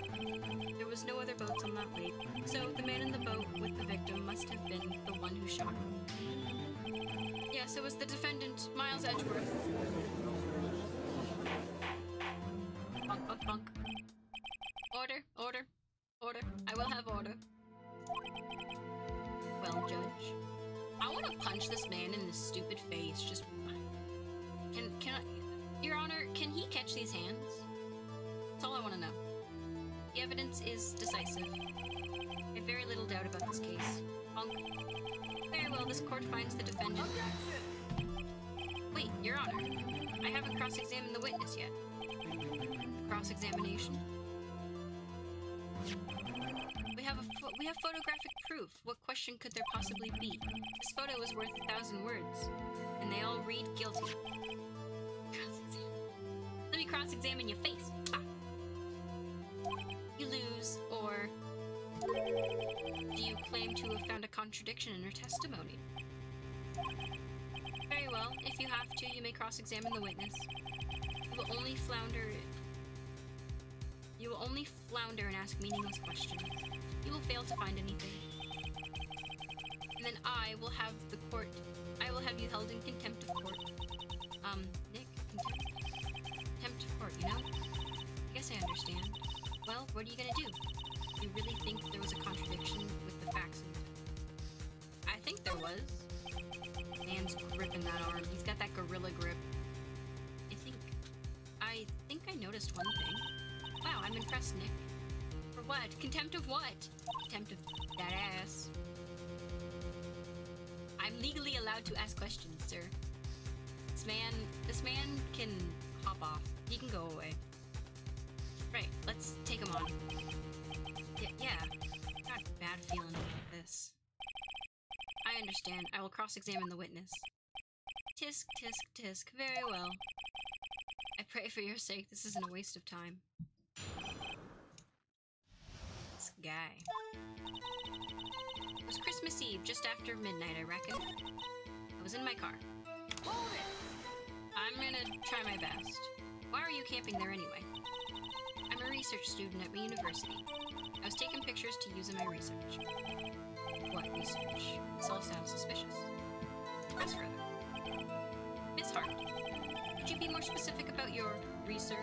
There was no other boats on that lake, so the man in the boat with the victim must have been the one who shot him. Yes, it was the defendant, Miles Edgeworth. Bonk, bonk, bonk. Order, order, order. I will have order. Well, Judge, I want to punch this man in his stupid face. Just can I, Your Honor, can he catch these hands? That's all I want to know. The evidence is decisive. I have very little doubt about this case. Bonk. Very well, this court finds the defendant. Wait, Your Honor, I haven't cross-examined the witness yet. Cross-examination? We have photographic proof. What question could there possibly be? This photo is worth 1,000 words, and they all read guilty. Let me cross-examine your face. Ah. You lose, or do you claim to have found a contradiction in her testimony? Very well. If you have to, you may cross-examine the witness. You will only flounder and ask meaningless questions. You will fail to find anything. And then I will have you held in contempt of court. Nick, contempt of court, you know? I guess I understand. Well, what are you gonna do? You really think there was a contradiction with the facts? I think there was. Man's gripping that arm. He's got that gorilla grip. I think I noticed one thing. Wow, I'm impressed, Nick. For what? Contempt of what? Contempt of that ass. I'm legally allowed to ask questions, sir. This man can hop off. He can go away. Right, let's take him on. Yeah. Got a bad feeling about this. I understand. I will cross-examine the witness. Tisk, tisk, tisk. Very well. I pray for your sake this isn't a waste of time. This guy. It was Christmas Eve, just after midnight, I reckon. I was in my car. Hold it! I'm gonna try my best. Why are you camping there anyway? I'm a research student at my university. I was taking pictures to use in my research. What research? This all sounds suspicious. Press further. Miss Hart, could you be more specific about your research?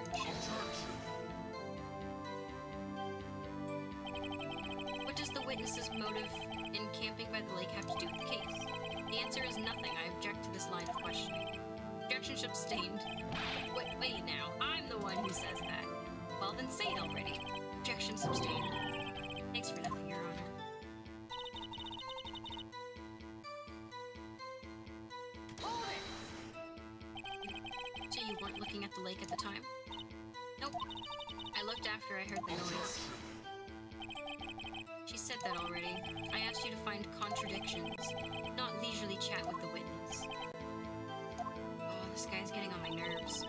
What does the witness's motive in camping by the lake have to do with the case? The answer is nothing. I object to this line of questioning. Objection sustained. Wait now. I'm the one who says that. Well, then say it already. Objection sustained. Thanks for nothing, Your Honor. Hold it! So you weren't looking at the lake at the time? Nope. I looked after I heard the noise. She said that already. I asked you to find contradictions, not leisurely chat with the witness. Oh, this guy's getting on my nerves.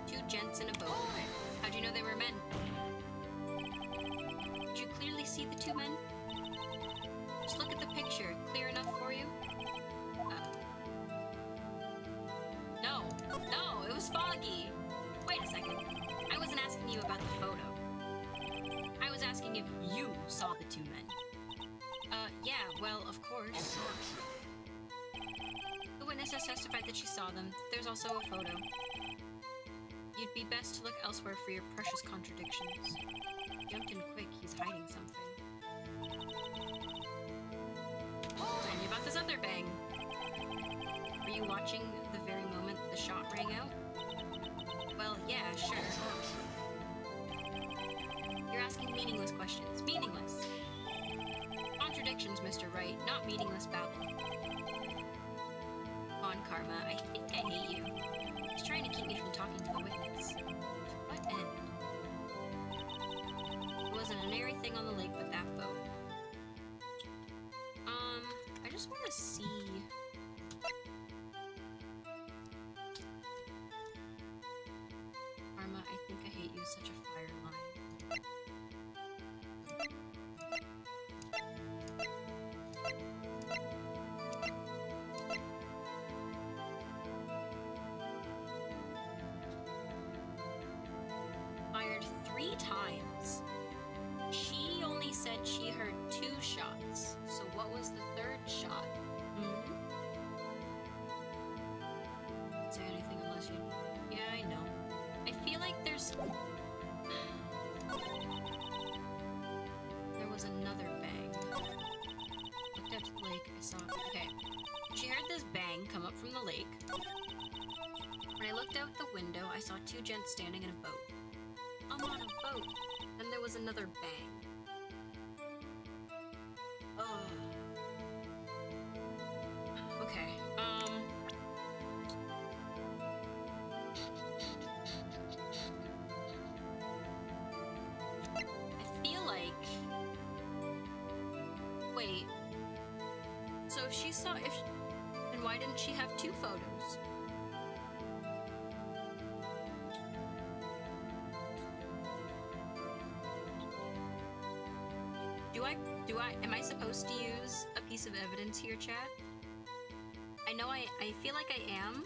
Two gents in a boat. How'd you know they were men? Did you clearly see the two men? Just look at the picture. Clear enough for you? No, it was foggy. Wait a second. I wasn't asking you about the photo. I was asking if you saw the two men. Yeah, well, of course. The witness has testified that she saw them. There's also a photo. You'd be best to look elsewhere for your precious contradictions. Jumped in quick, he's hiding something. Tell me about this other bang. Were you watching the very moment the shot rang out? Well, yeah, sure. You're asking meaningless questions. Meaningless! Contradictions, Mr. Wright, not meaningless babble. Come on, Karma, I think I hate you. He's trying to keep me from talking to the witness. To what end? There wasn't an airy thing on the lake but that boat. I just want to see... Karma, I think I hate you, such a fire line. lake. I saw it. Okay. She heard this bang come up from the lake. When I looked out the window, I saw two gents standing in a boat. I'm on a boat. Then there was another bang. Oh. Okay. I feel like... Wait. So if she saw... Then why didn't she have two photos? Am I supposed to use a piece of evidence here, chat? I know I feel like I am.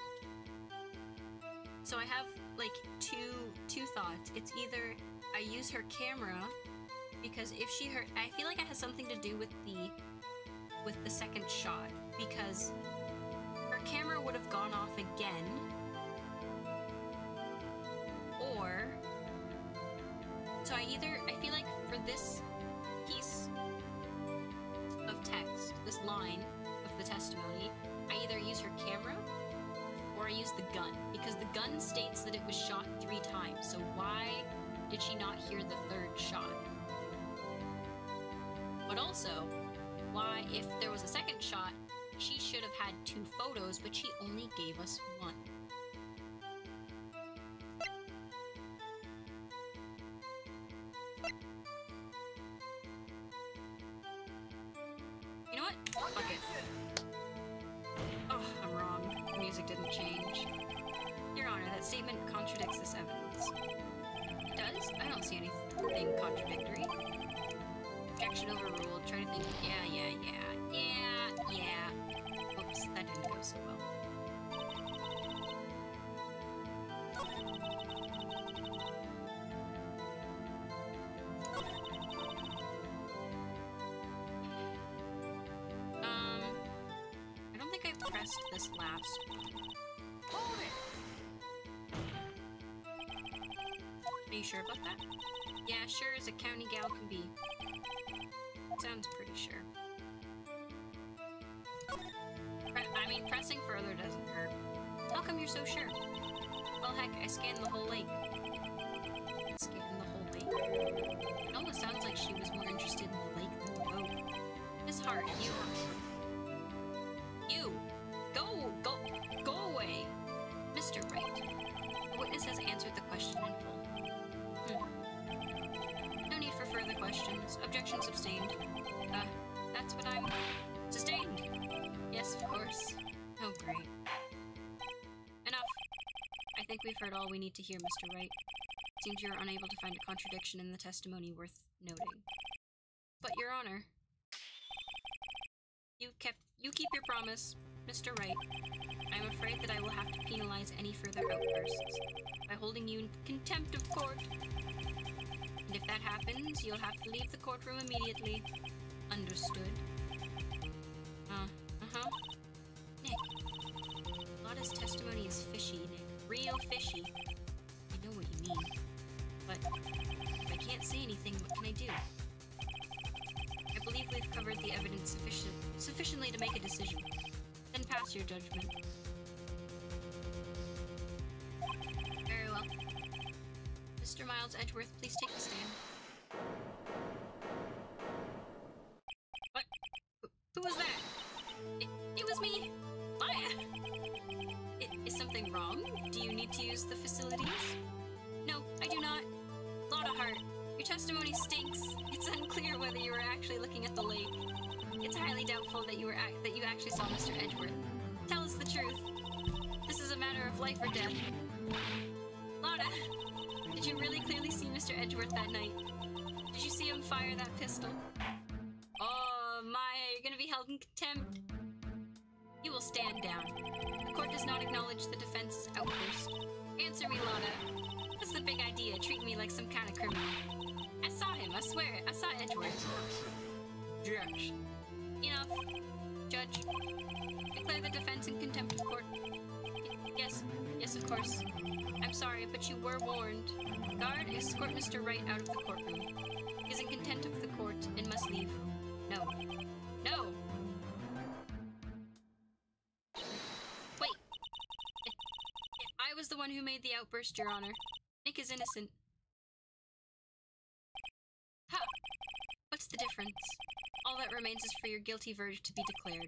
So I have, like, two thoughts. It's either I use her camera, because if she heard... I feel like it has something to do with the second shot, because her camera would have gone off again, or... So I feel like for this piece of text, this line of the testimony, I either use her camera or I use the gun, because the gun states that it was shot 3 times, so why did she not hear the third shot? But also, why, if there was a second shot, she should have had 2 photos, but she only gave us 1. You know what? Fuck it. Oh, I'm wrong. The music didn't change. Your Honor, that statement contradicts this evidence. It does? I don't see anything contradictory. Objection overruled. Try to think. Yeah. Oops, that didn't go so well. I don't think I pressed this last one. Hold it! Are you sure about that? Yeah, sure as a county gal can be. Sounds pretty sure. I mean, pressing further doesn't hurt. How come you're so sure? Well, heck, I scanned the whole lake. It almost sounds like she was more interested in the lake than the boat. Miss Hart, you! Go away! Mr. Wright. The witness has answered the question in full. No need for further questions. Objection sustained. That's what I'm... Sustained! Yes, of course. Oh, great. Enough. I think we've heard all we need to hear, Mr. Wright. Seems you're unable to find a contradiction in the testimony worth noting. But, Your Honor... You keep your promise, Mr. Wright. I'm afraid that I will have to penalize any further outbursts by holding you in contempt of court. And if that happens, you'll have to leave the courtroom immediately. Understood? Uh-huh. Nick, Lotta's testimony is fishy, Nick. Real fishy. I know what you mean. But if I can't say anything, what can I do? I believe we've covered the evidence sufficiently to make a decision. Then pass your judgment. Very well. Mr. Miles Edgeworth, please take the stand. What? Who was that? It was me! Maya! Is something wrong? Do you need to use the facilities? No, I do not. Lotta Hart, your testimony stinks. It's unclear whether you were actually looking at the lake. It's highly doubtful that you actually saw Mr. Edgeworth. Tell us the truth. This is a matter of life or death. Lotta, did you really clearly see Mr. Edgeworth that night? Did you see him fire that pistol? Oh, Maya, you're gonna be held in contempt. You will stand down. The court does not acknowledge the defense's outburst. Answer me, Lotta. What's the big idea, treating me like some kind of criminal? I saw him, I swear it. I saw Edgeworth. Judge. Enough. Judge. Declare the defense in contempt of court. Yes, of course. I'm sorry, but you were warned. Guard, escort Mr. Wright out of the courtroom. He is in contempt of the court and must leave. No. made the outburst, Your Honor. Nick is innocent. Ha! What's the difference? All that remains is for your guilty verdict to be declared.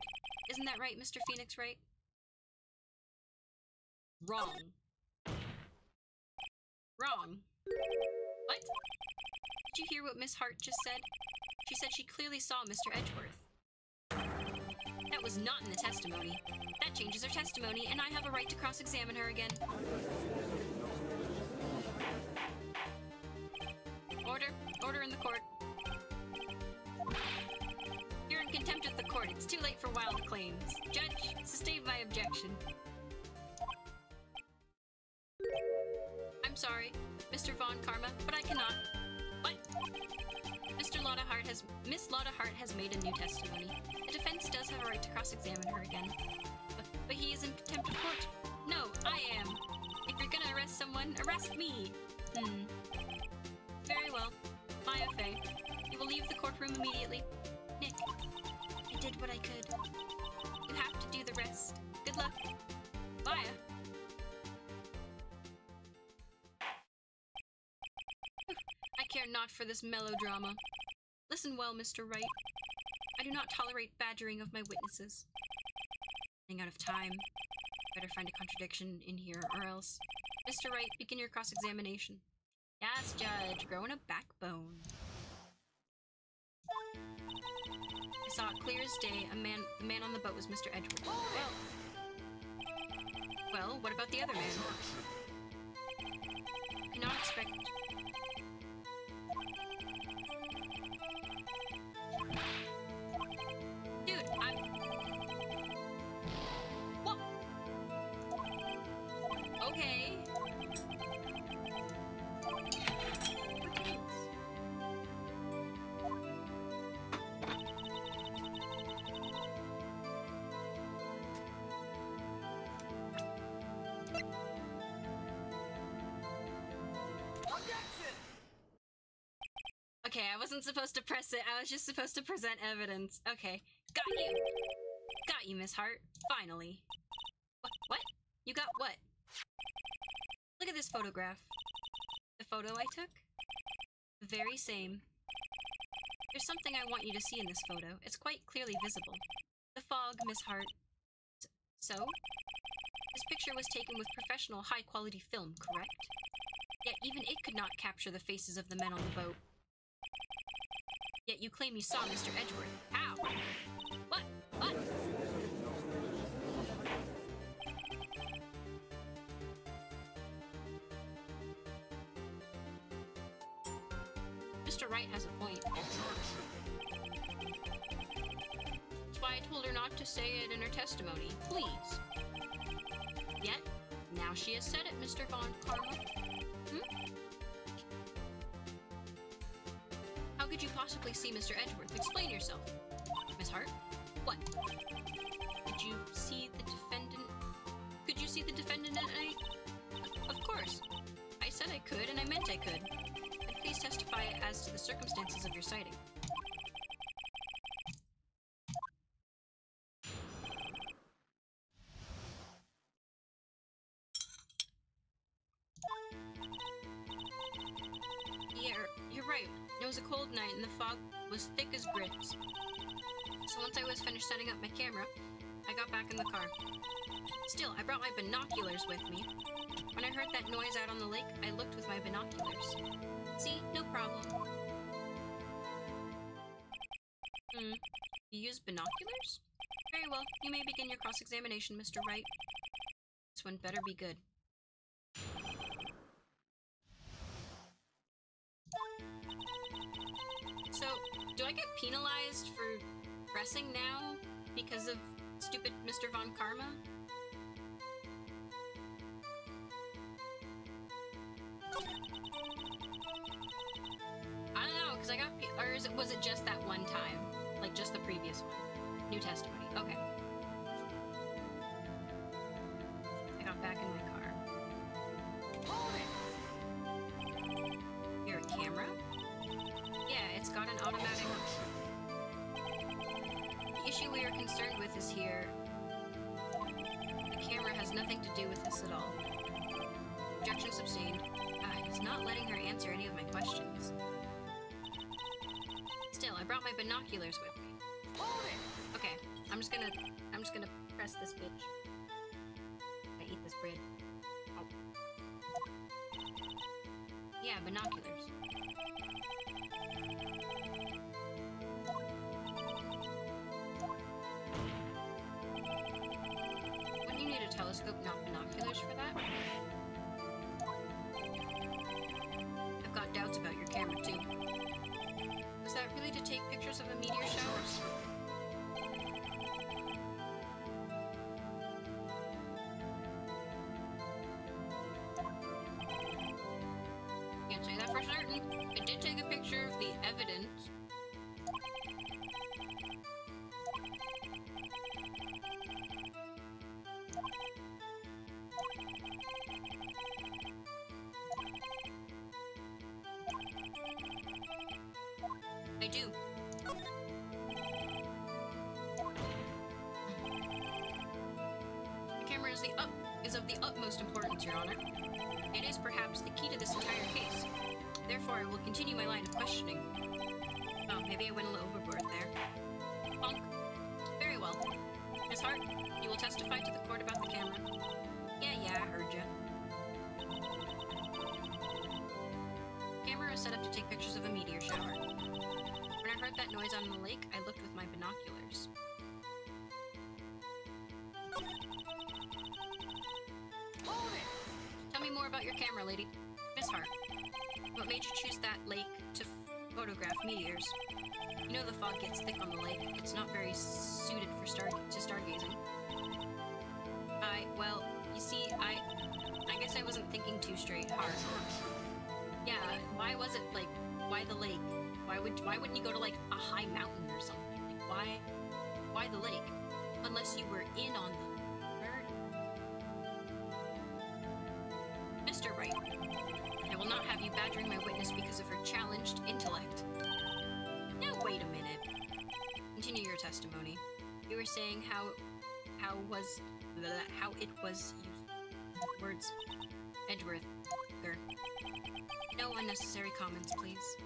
Isn't that right, Mr. Phoenix Wright? Wrong. Wrong. What? Did you hear what Miss Hart just said? She said she clearly saw Mr. Edgeworth. That was not in the testimony. That changes her testimony, and I have a right to cross-examine her again. Order. Order in the court. You're in contempt of the court. It's too late for wild claims. Judge, sustain my objection. I'm sorry, Mr. Von Karma, but I cannot. What? Miss Lotta Hart has made a new testimony. The defense does have a right to cross-examine her again. But he is in contempt of court. No, I am. If you're gonna arrest someone, arrest me. Very well. Maya Fey, you will leave the courtroom immediately. Nick, I did what I could. You have to do the rest. Good luck. Maya. I care not for this melodrama. Listen well, Mr. Wright. I do not tolerate badgering of my witnesses. Running out of time. Better find a contradiction in here, or else. Mr. Wright, begin your cross-examination. Yes, Judge. Growing a backbone. I saw it clear as day. The man on the boat was Mr. Edgeworth. Well, what about the other man? You cannot expect... Dude, What? Okay. Okay, I wasn't supposed to press it. I was just supposed to present evidence. Okay. Got you! Got you, Miss Hart. Finally. What? You got what? Look at this photograph. The photo I took? The very same. There's something I want you to see in this photo. It's quite clearly visible. The fog, Miss Hart. So? This picture was taken with professional, high-quality film, correct? Yet even it could not capture the faces of the men on the boat. Yet you claim you saw Mr. Edgeworth. How? What? Mr. Wright has a point. That's why I told her not to say it in her testimony. Please. Yet, now she has said it, Mr. Von Karma. How could you possibly see Mr. Edgeworth? Explain yourself. Miss Hart? What? Did you see the defendant? Could you see the defendant at night? Of course. I said I could, and I meant I could. But please testify as to the circumstances of your sighting. You're right. It was a cold night and the fog was thick as grits. So once I was finished setting up my camera, I got back in the car. Still, I brought my binoculars with me. When I heard that noise out on the lake, I looked with my binoculars. See? No problem. You used binoculars? Very well. You may begin your cross-examination, Mr. Wright. This one better be good. So, do I get penalized for pressing now because of stupid Mr. Von Karma? I don't know, because I got or was it just that one time? Like, just the previous one? New testimony. Okay. I got back in my car. Your camera? Yeah, it's got an automatic... The issue we are concerned with is here. The camera has nothing to do with this at all. Objection sustained. He's not letting her answer any of my questions. Still, I brought my binoculars with me. Hold it! Okay, I'm just gonna press this bitch. I eat this bread. Oh. Yeah, binoculars. Wouldn't you need a telescope, not binoculars for that? I've got doubts about your camera, too. Was that really to take pictures of a meteor showers? Can't say that for certain. I did take a picture of the evidence. I do. The camera is of the utmost importance, Your Honor. It is perhaps the key to this entire case. Therefore, I will continue my line of questioning. Oh, maybe I went a little overboard there. Bonk. Very well. Miss Hart, you will testify to the court about the camera. Yeah, I heard ya. Camera is set up to take pictures of a meteor shower. When I heard that noise on the lake, I looked with my binoculars. Hold it! Tell me more about your camera, lady. Miss Hart, what made you choose that lake to photograph meteors? You know the fog gets thick on the lake. It's not very suited for stargazing. Well, you see, I guess I wasn't thinking too straight hard. Yeah, why was it, like, why the lake? Why wouldn't you go to, like, a high mountain or something? Like, why the lake? Unless you were in on the murder. Mr. Wright, I will not have you badgering my witness because of her challenged intellect. Now, wait a minute. Continue your testimony. You were saying how it was used. Words. Edgeworth. No unnecessary comments, please.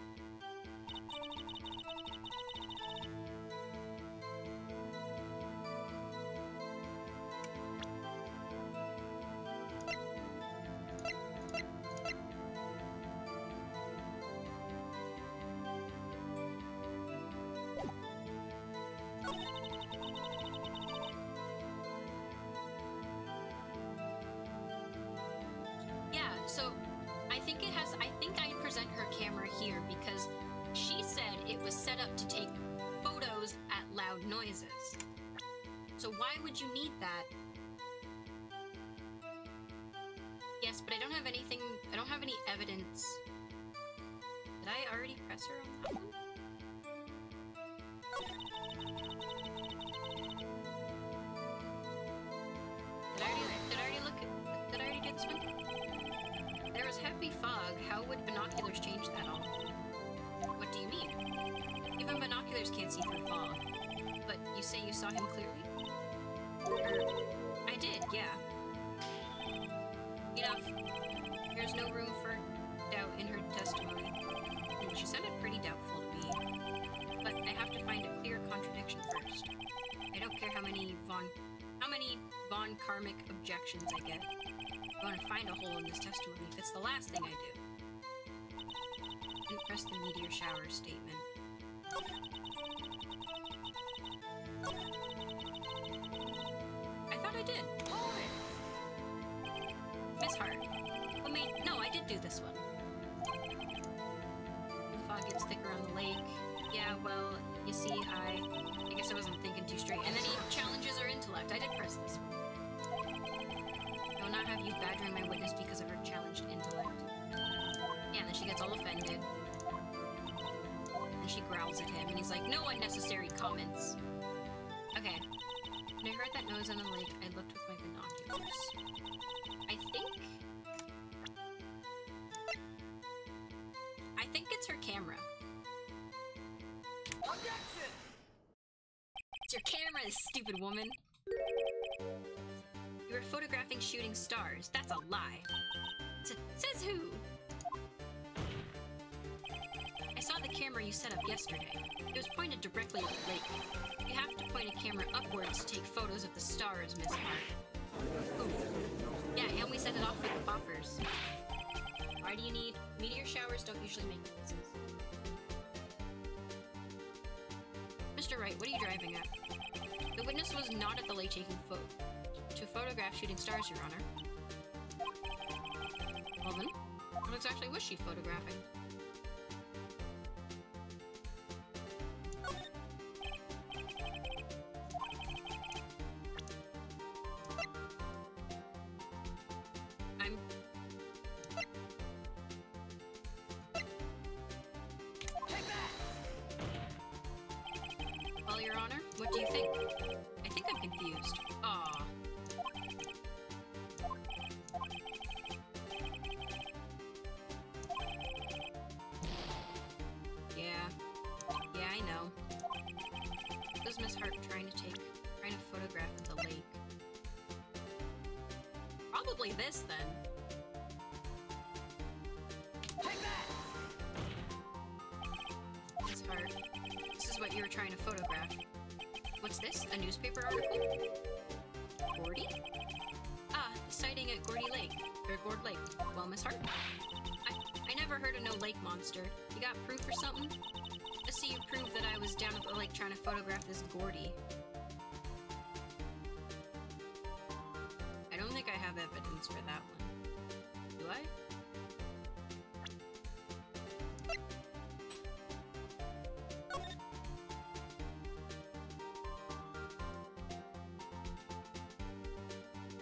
So, I think I present her camera here because she said it was set up to take photos at loud noises. So why would you need that? Yes, but I don't have any evidence. Did I already press her on that one? Did I already do this one? There was heavy fog. How would binoculars change that all? What do you mean? Even binoculars can't see through fog. But you say you saw him clearly? I did, yeah. Enough. There's no room for doubt in her testimony. And she sounded pretty doubtful to me. But I have to find a clear contradiction first. I don't care how many von karmic objections I get. I want to find a hole in this testimony if it's the last thing I do. Didn't press the meteor shower statement. I thought I did. Hold it! Miss Hart. No, I did do this one. The fog gets thicker on the lake. Yeah, well, you see, I guess I wasn't thinking too straight. And then he challenges her intellect. I did press this one. I will not have you badgering my witness because of her challenged intellect. Yeah, and then she gets all offended. And she growls at him, and he's like, no unnecessary comments. Okay. When I heard that noise on the lake, I looked with my binoculars. I think it's her camera. Objection! It's your camera, you stupid woman. You were photographing shooting stars. That's a lie. Says who? I saw the camera you set up yesterday. It was pointed directly at the lake. You have to point a camera upwards to take photos of the stars, Miss Hart. Oof. Yeah, and we set it off with the boppers. Why do you need... Meteor showers don't usually make noises. Mr. Wright, what are you driving at? The witness was not at the lake taking to photograph shooting stars, Your Honor. Well then, what exactly was she photographing? Well, Your Honor, what do you think? I think I'm confused. Aww. Yeah, I know. What is Miss Hart trying to photograph of the lake? Probably this, then. Miss Hart, this is what you were trying to photograph. What's this? A newspaper article? Gordy? Ah, the sighting at Gordy Lake. Or Gord Lake. Well, Miss Hart? I never heard of no lake monster. You got proof or something? I see you proved that I was down at the lake trying to photograph this Gordy. I don't think I have evidence for that one. Do I?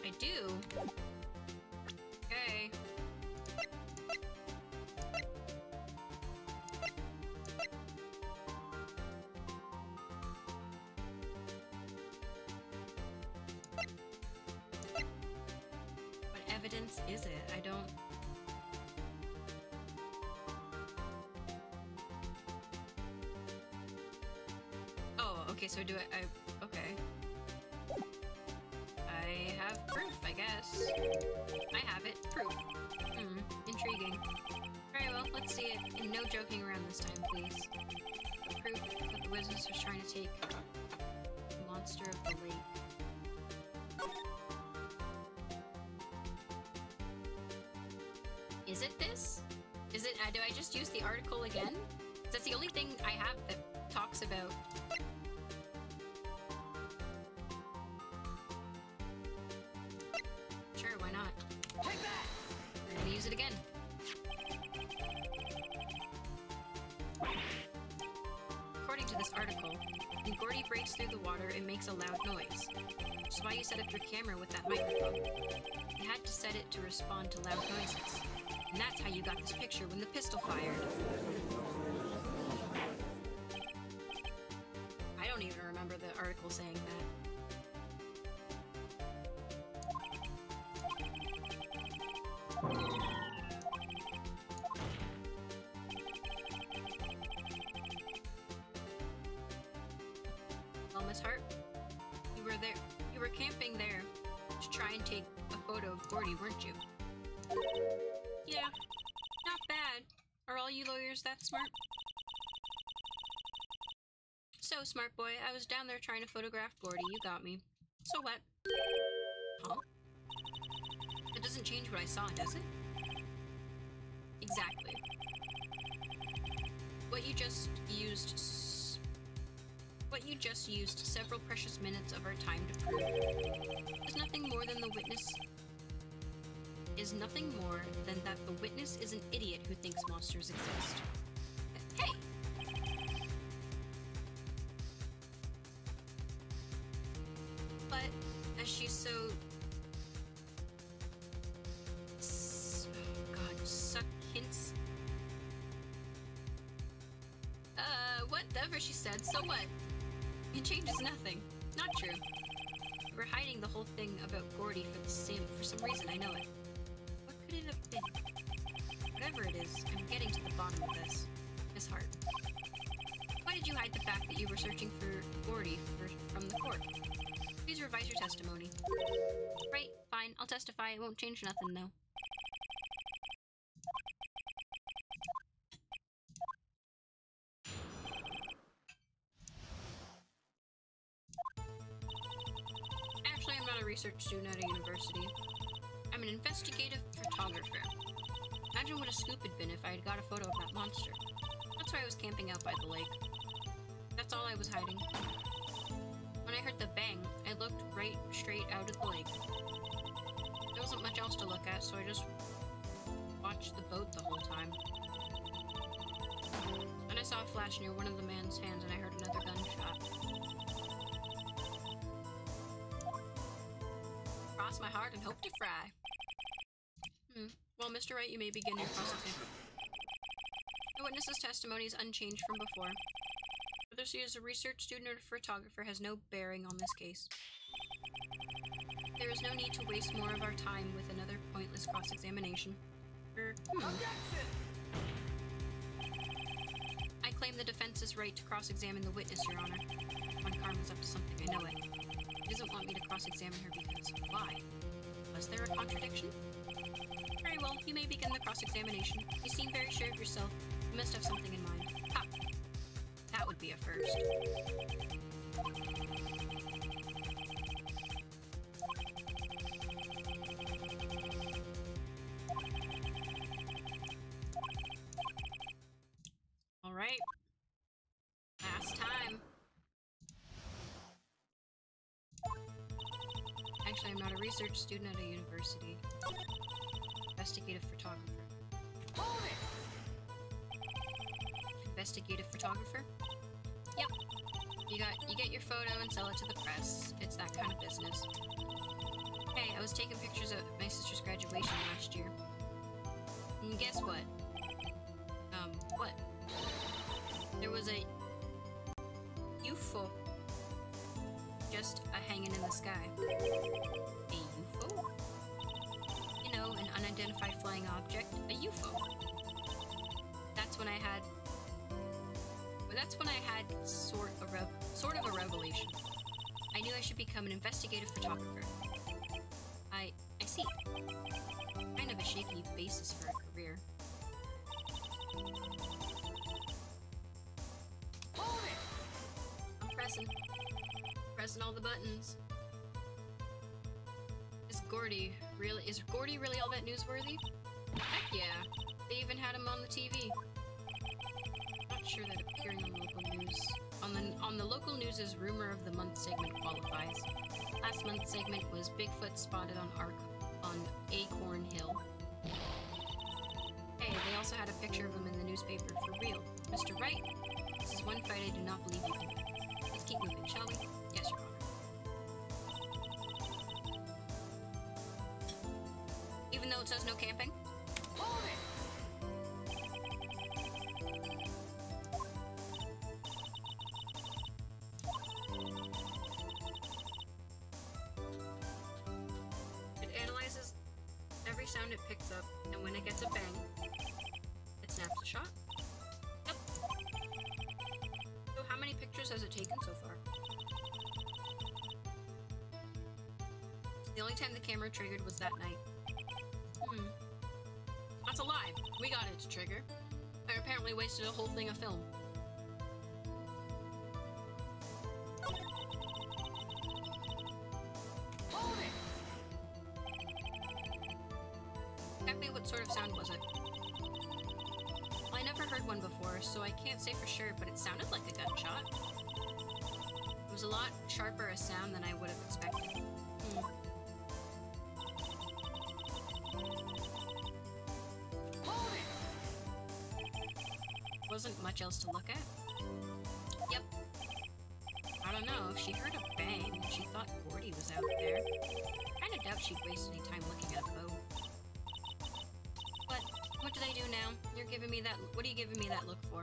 I do? Okay. What evidence is it? I don't... Oh, okay, so do I okay. I have proof, I guess. I have it. Proof. Intriguing. Very well, let's see it. And no joking around this time, please. The proof that the witness was trying to take the monster of the lake. Is it this? Is it, do I just use the article again? That's the only thing I have that talks about... Sure, why not? Take that! We're gonna use it again. According to this article, when Gordy breaks through the water, it makes a loud noise. Which is why you set up your camera with that microphone. You had to set it to respond to loud noises. And that's how you got this picture when the pistol fired. I don't even remember the article saying that. Well, Miss Hart, you were there. You were camping there to try and take a photo of Gordy, weren't you? Yeah, not bad. Are all you lawyers that smart? So, smart boy, I was down there trying to photograph Gordy. You got me. So what? Huh? It doesn't change what I saw, does it? Exactly. What you just used several precious minutes of our time to prove is nothing more than the witness is nothing more than that the witness is an idiot who thinks monsters exist. Hey! But as she's so... oh god, suck hints. Whatever she said, so what? It changes nothing. Not true. We're hiding the whole thing about Gordy for some reason, I know it. What could it have been? Whatever it is, I'm getting to the bottom of this. Miss Hart. Why did you hide the fact that you were searching for Gordy from the court? Please revise your testimony. Right, fine, I'll testify. It won't change nothing, though. not a research student at a university. I'm an investigative photographer. Imagine what a scoop it'd been if I had got a photo of that monster. That's why I was camping out by the lake. That's all I was hiding. When I heard the bang, I looked right straight out of the lake. There wasn't much else to look at, so I just watched the boat the whole time. Then I saw a flash near one of the man's hands and I heard another gunshot. Cross my heart and hope to fry. Well, Mr. Wright, you may begin your cross-examination. The witness's testimony is unchanged from before. Whether she is a research student or a photographer has no bearing on this case. There is no need to waste more of our time with another pointless cross-examination. I claim the defense's right to cross-examine the witness, Your Honor. When Karma's up to something, I know it. He doesn't want me to cross-examine her because why? Was there a contradiction? Very well, you may begin the cross-examination. You seem very sure of yourself. You must have something in mind. Ha! That would be a first. Alright. Last time. Actually, I'm not a research student at a university. Investigative photographer. Hold it! Investigative photographer? Yep. You get your photo and sell it to the press. It's that kind of business. Hey, I was taking pictures of my sister's graduation last year. And guess what? What? There was a UFO just hanging in the sky. A UFO? You know, an unidentified flying object. A UFO. That's when I had sort of a revelation. I knew I should become an investigative photographer. I see. Kind of a shaky basis for a career. Hold it! I'm pressing all the buttons. Is Gordy really all that newsworthy? Heck yeah. They even had him on the TV. Not sure that appearing on local news. On the local news' rumor of the month segment qualifies. Last month's segment was Bigfoot spotted on Acorn Hill. Hey, they also had a picture of him in the newspaper for real. Mr. Wright, this is one fight I do not believe you can. Let's keep moving, shall we? Yes, Your Honor. Even though it says no camping? Hold it! It analyzes every sound it picks up, and when it gets a bang, it snaps a shot. Yep. So how many pictures has it taken so far? The only time the camera triggered was that night. That's a lie. We got it to trigger. I apparently wasted a whole thing of film. Hold it! Exactly what sort of sound was it? Well, I never heard one before, so I can't say for sure, but it sounded like a gunshot. It was a lot sharper a sound than I would have expected. Wasn't much else to look at? Yep. I don't know, if she heard a bang and she thought Gordy was out there, I kinda doubt she'd waste any time looking at a boat. What did I do now? What are you giving me that look for?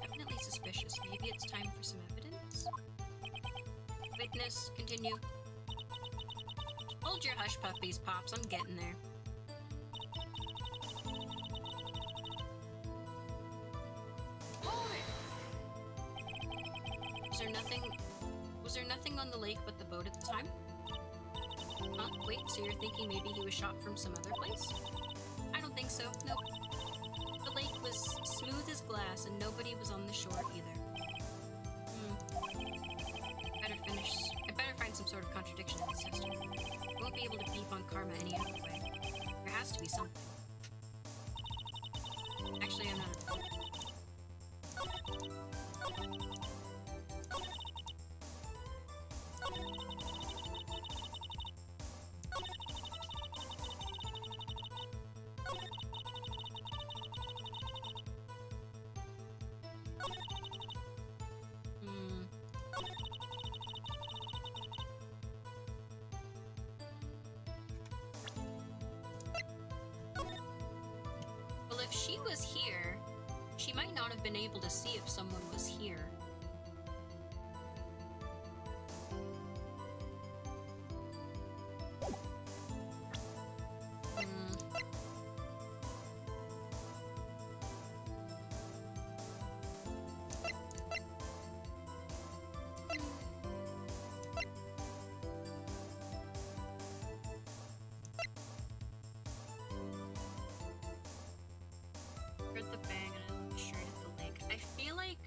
Definitely suspicious. Maybe it's time for some evidence? Witness, continue. Hold your hush puppies, Pops, I'm getting there. Was there nothing on the lake but the boat at the time? Huh? Wait, so you're thinking maybe he was shot from some other place? I don't think so, nope. The lake was smooth as glass and nobody was on the shore either. I better find some sort of contradiction in this able to beep on Karma any other way. There has to be something. Actually, I'm not. Well, if she was here, she might not have been able to see if someone was here. The bag and I'm straight at the lake. I feel like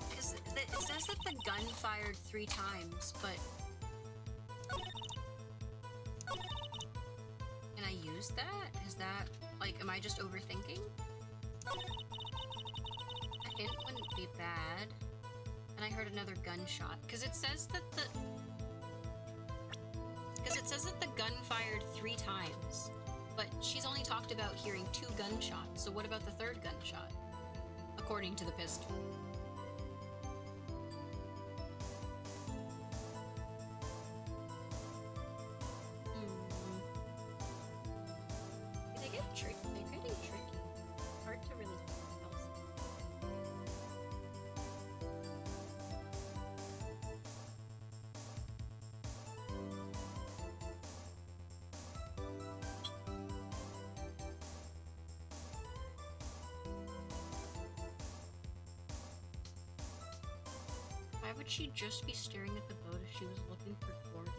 because it says that the gun fired 3 times, but can I use that? Is that like, am I just overthinking? A hint wouldn't be bad. And I heard another gunshot because it says that the gun fired 3 times. But she's only talked about hearing 2 gunshots, so what about the 3rd gunshot? According to the pistol. They get tricky. They're getting tricky. Hard to really tell. Why would she just be staring at the boat if she was looking for Gordy?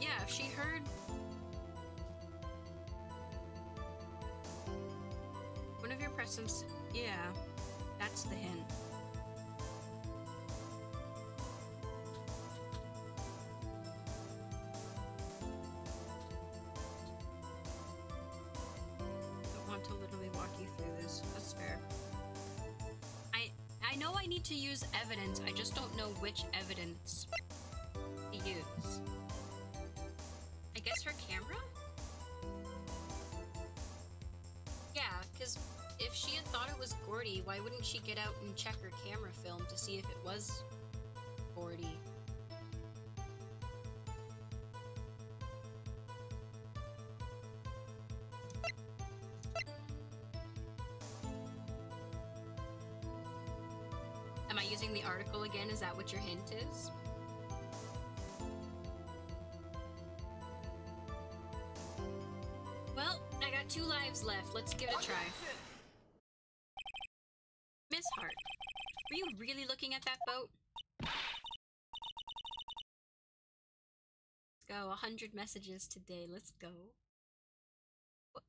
Yeah, if she heard one of your presents, yeah, that's the hint. To literally walk you through this. That's fair. I know I need to use evidence, I just don't know which evidence to use. I guess her camera? Yeah, because if she had thought it was Gordy, why wouldn't she get out and check her camera film to see if it was Gordy? Am I using the article again? Is that what your hint is? Well, I got 2 lives left. Let's give it a try. Miss Hart, were you really looking at that boat? Let's go. 100 messages today. Let's go.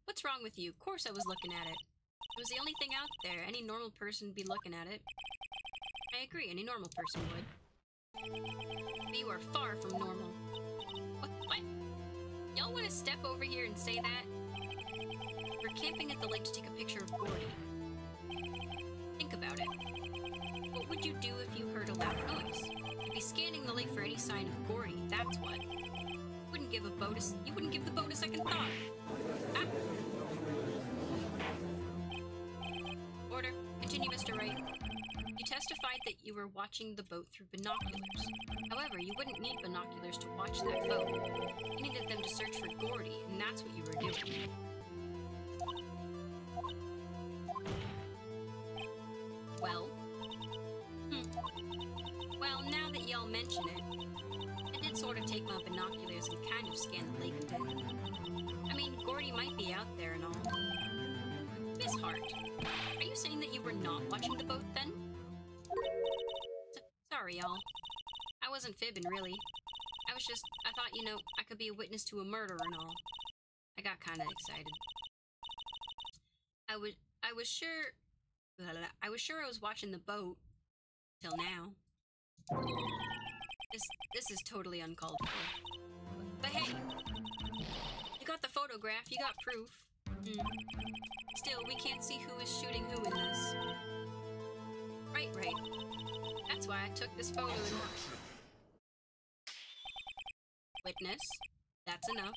What's wrong with you? Of course I was looking at it. It was the only thing out there. Any normal person would be looking at it. I agree, any normal person would. But you are far from normal. What? Y'all want to step over here and say that? We're camping at the lake to take a picture of Gordy. Think about it. What would you do if you heard a loud noise? You'd be scanning the lake for any sign of Gordy, that's what. You wouldn't give the boat a second thought. Ah. Order. Continue, Mr. Wright. You testified that you were watching the boat through binoculars. However, you wouldn't need binoculars to watch that boat. You needed them to search for Gordy, and that's what you were doing. Well? Well, now that y'all mention it, I did sort of take my binoculars and kind of scan the lake a bit. I mean, Gordy might be out there and all. Miss Hart, are you saying that you were not watching the boat then? Sorry, y'all. I wasn't fibbing, really. I thought, you know, I could be a witness to a murder and all. I got kind of excited. I was sure I was watching the boat till now. This is totally uncalled for. But hey, you got the photograph, you got proof. Still, we can't see who is shooting who in this. Right. That's why I took this photo and... Witness, that's enough.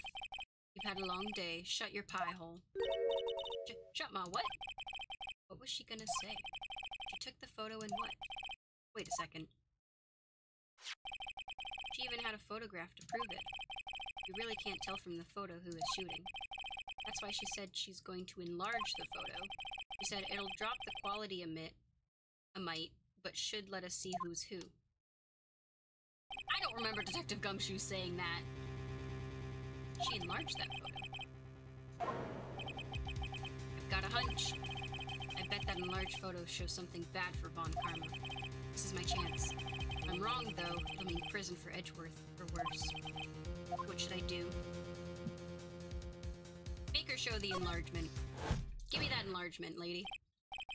You've had a long day. Shut your pie hole. Shut my what? What was she gonna say? She took the photo and what? Wait a second. She even had a photograph to prove it. You really can't tell from the photo who is shooting. That's why she said she's going to enlarge the photo. She said it'll drop the quality a mite, but should let us see who's who. I don't remember Detective Gumshoe saying that. She enlarged that photo. I've got a hunch. I bet that enlarged photo shows something bad for Von Karma. This is my chance. If I'm wrong, though, it'll mean prison for Edgeworth, or worse. What should I do? Make her show the enlargement. Give me that enlargement, lady.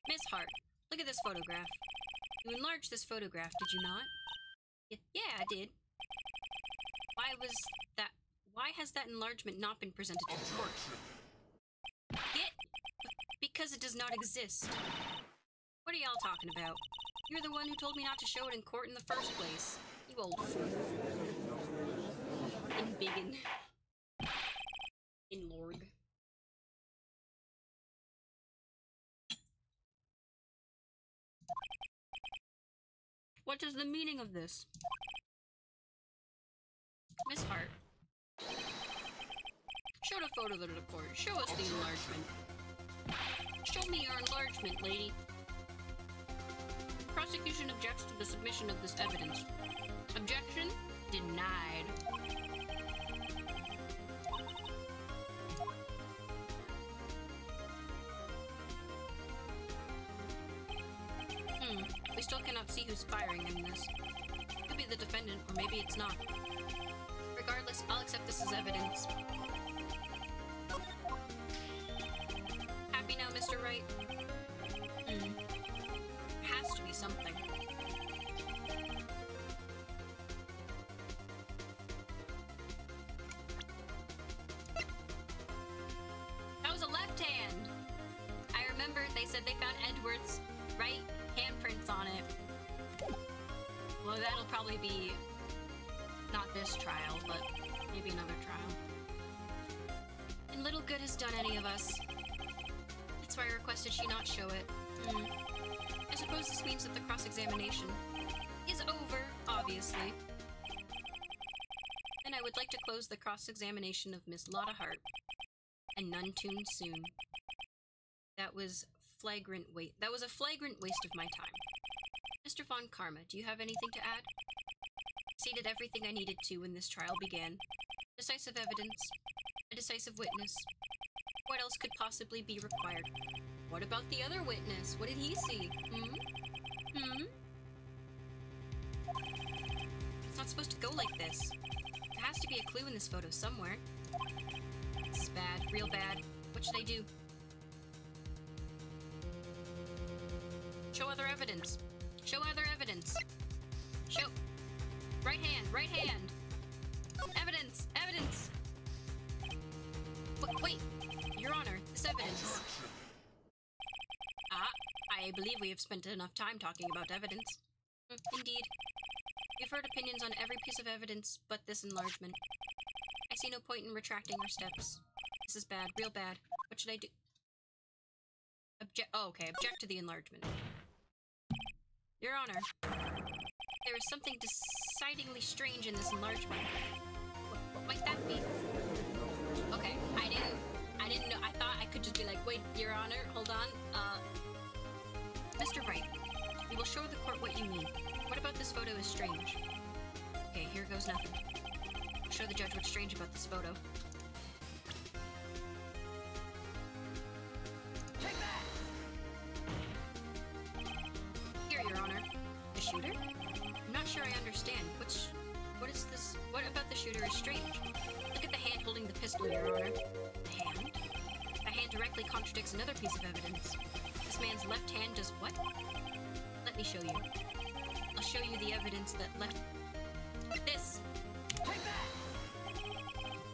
Miss Hart, look at this photograph. You enlarged this photograph, did you not? Yeah, I did. Why has that enlargement not been presented to the court? Because it does not exist. What are y'all talking about? You're the one who told me not to show it in court in the first place. You old fool. Embiggen. In Lorg. What is the meaning of this? Miss Hart. Show the photo to the court. Show us the enlargement. Show me your enlargement, lady. Prosecution objects to the submission of this evidence. Objection denied. We still cannot see who's firing in this. It could be the defendant, or maybe it's not. Regardless, I'll accept this as evidence. Happy now, Mr. Wright? Has to be something. That was a left hand! I remember they said they found Edgeworth's right handprints on it. Well, that'll probably be not this trial, but maybe another trial. And little good has done any of us. That's why I requested she not show it. I suppose this means that the cross-examination is over, obviously. And I would like to close the cross-examination of Miss Lotta Hart. And none too soon. That was a flagrant waste of my time. Mr. Von Karma, do you have anything to add? I stated everything I needed to when this trial began. Decisive evidence. A decisive witness. What else could possibly be required? What about the other witness? What did he see? It's not supposed to go like this. There has to be a clue in this photo somewhere. This is bad. Real bad. What should I do? Show other evidence. Show other evidence. Show. Right hand. Right hand. Evidence. Evidence. Wait. Your Honor, this evidence. I believe we have spent enough time talking about evidence. Indeed. We've heard opinions on every piece of evidence but this enlargement. I see no point in retracting our steps. This is bad. Real bad. What should I do? Okay. Object to the enlargement. Your Honor, there is something decidedly strange in this enlargement. What might that be? Okay, I didn't know. I thought I could just be like, wait, Your Honor, hold on. Mr. Wright, we will show the court what you mean. What about this photo is strange? Okay, here goes nothing. I'll show the judge what's strange about this photo. Here, Your Honor. The shooter? I'm not sure I understand. What is this? What about the shooter is strange? Look at the hand holding the pistol, Your Honor. The hand? That hand directly contradicts another piece of evidence. This man's left hand does what? Let me show you. I'll show you the evidence that left... This! Take that!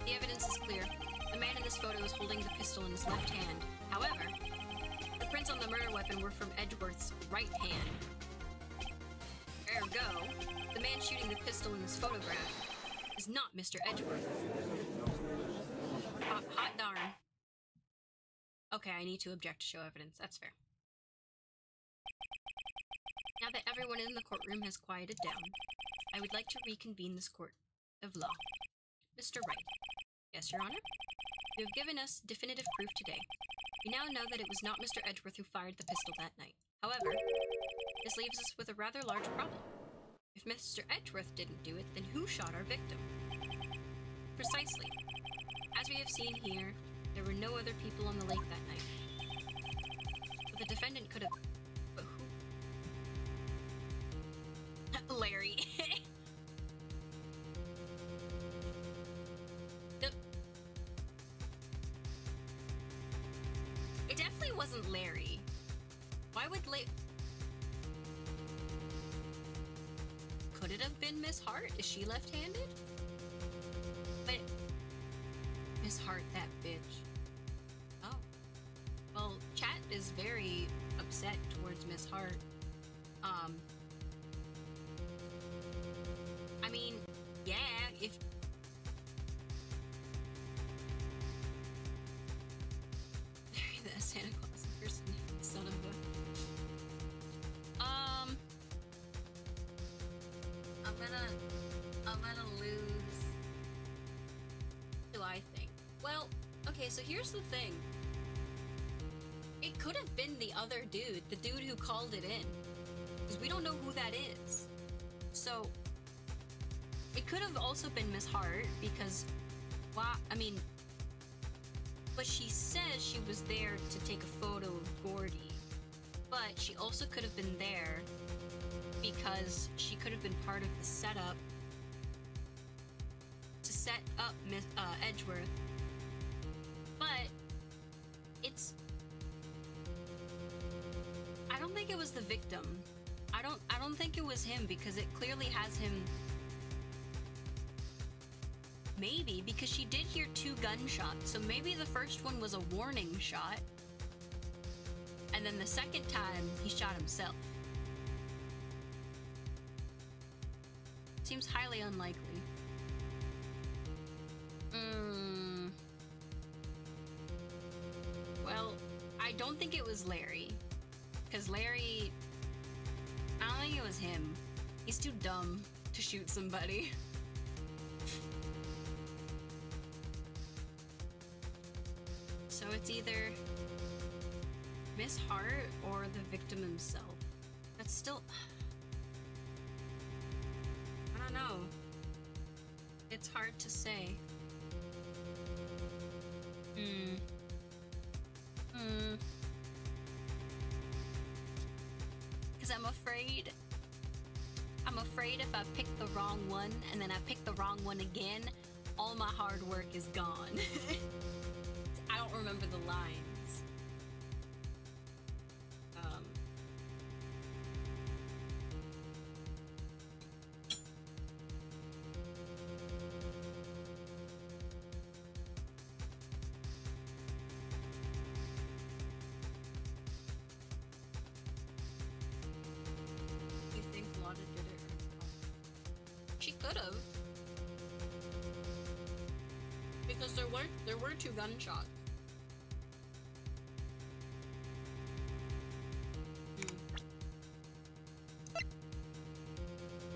The evidence is clear. The man in this photo is holding the pistol in his left hand. However, the prints on the murder weapon were from Edgeworth's right hand. Ergo, the man shooting the pistol in this photograph is not Mr. Edgeworth. Hot darn. Okay, I need to object to show evidence. That's fair. Now that everyone in the courtroom has quieted down, I would like to reconvene this court of law. Mr. Wright. Yes, Your Honor? You have given us definitive proof today. We now know that it was not Mr. Edgeworth who fired the pistol that night. However, this leaves us with a rather large problem. If Mr. Edgeworth didn't do it, then who shot our victim? Precisely. As we have seen here, there were no other people on the lake that night. But the defendant could have... But who? Larry. It definitely wasn't Larry. Why would Could it have been Miss Hart? Is she left-handed? But Miss Hart, that bitch. Oh. Well, chat is very upset towards Miss Hart. I mean, yeah, if... the Santa Claus impersonating son of a... I'm gonna lose. Do I think? Well, okay, so here's the thing. It could have been the other dude, the dude who called it in. Because we don't know who that is. So, it could have also been Miss Hart, because, well, I mean, but she says she was there to take a photo of Gordy. But she also could have been there because she could have been part of the setup to set up Edgeworth. But it's... I don't think it was the victim. I don't think it was him, because it clearly has him... Maybe, because she did hear 2 gunshots, so maybe the first one was a warning shot. And then the second time, he shot himself. Seems highly unlikely. Well, I don't think it was Larry. Because Larry... I don't think it was him. He's too dumb to shoot somebody. So it's either Miss Hart or the victim himself. That's still... I don't know. It's hard to say. Because I'm afraid if I pick the wrong one and then I pick the wrong one again, all my hard work is gone. I don't remember the lines. You think Lotta did it? She could have. Because there were 2 gunshots.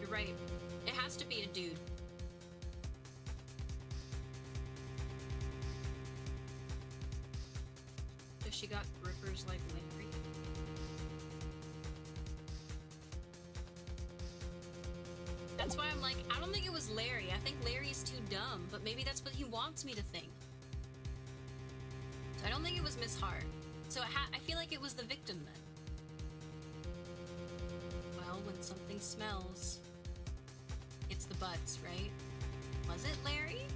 You're right. It has to be a dude. So she got grippers like Larry. That's why I'm like, I don't think it was Larry. I think Larry's too dumb, but maybe that's what he wants me to think. So I don't think it was Miss Hart. So I feel like it was the victim then. Well, when something smells, it's the butts, right? Was it Larry?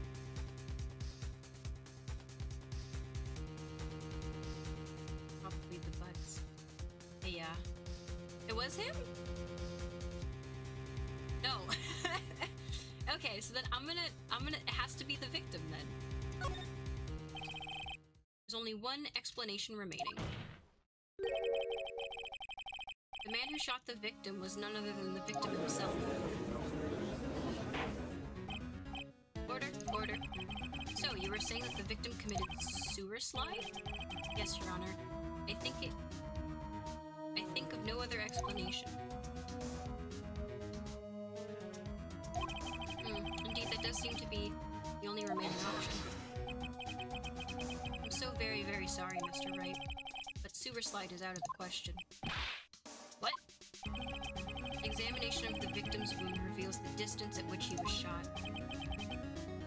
Probably the butts. Yeah. It was him? No. Okay, so then I'm gonna, it has to be the victim then. There's only one explanation remaining. The man who shot the victim was none other than the victim himself. Order. So, you were saying that the victim committed sewer slide? Yes, Your Honor. I think of no other explanation. Indeed, that does seem to be the only remaining option. I'm so very, very sorry, Mr. Wright, but sewer slide is out of the question. What? Examination of the victim's wound reveals the distance at which he was shot.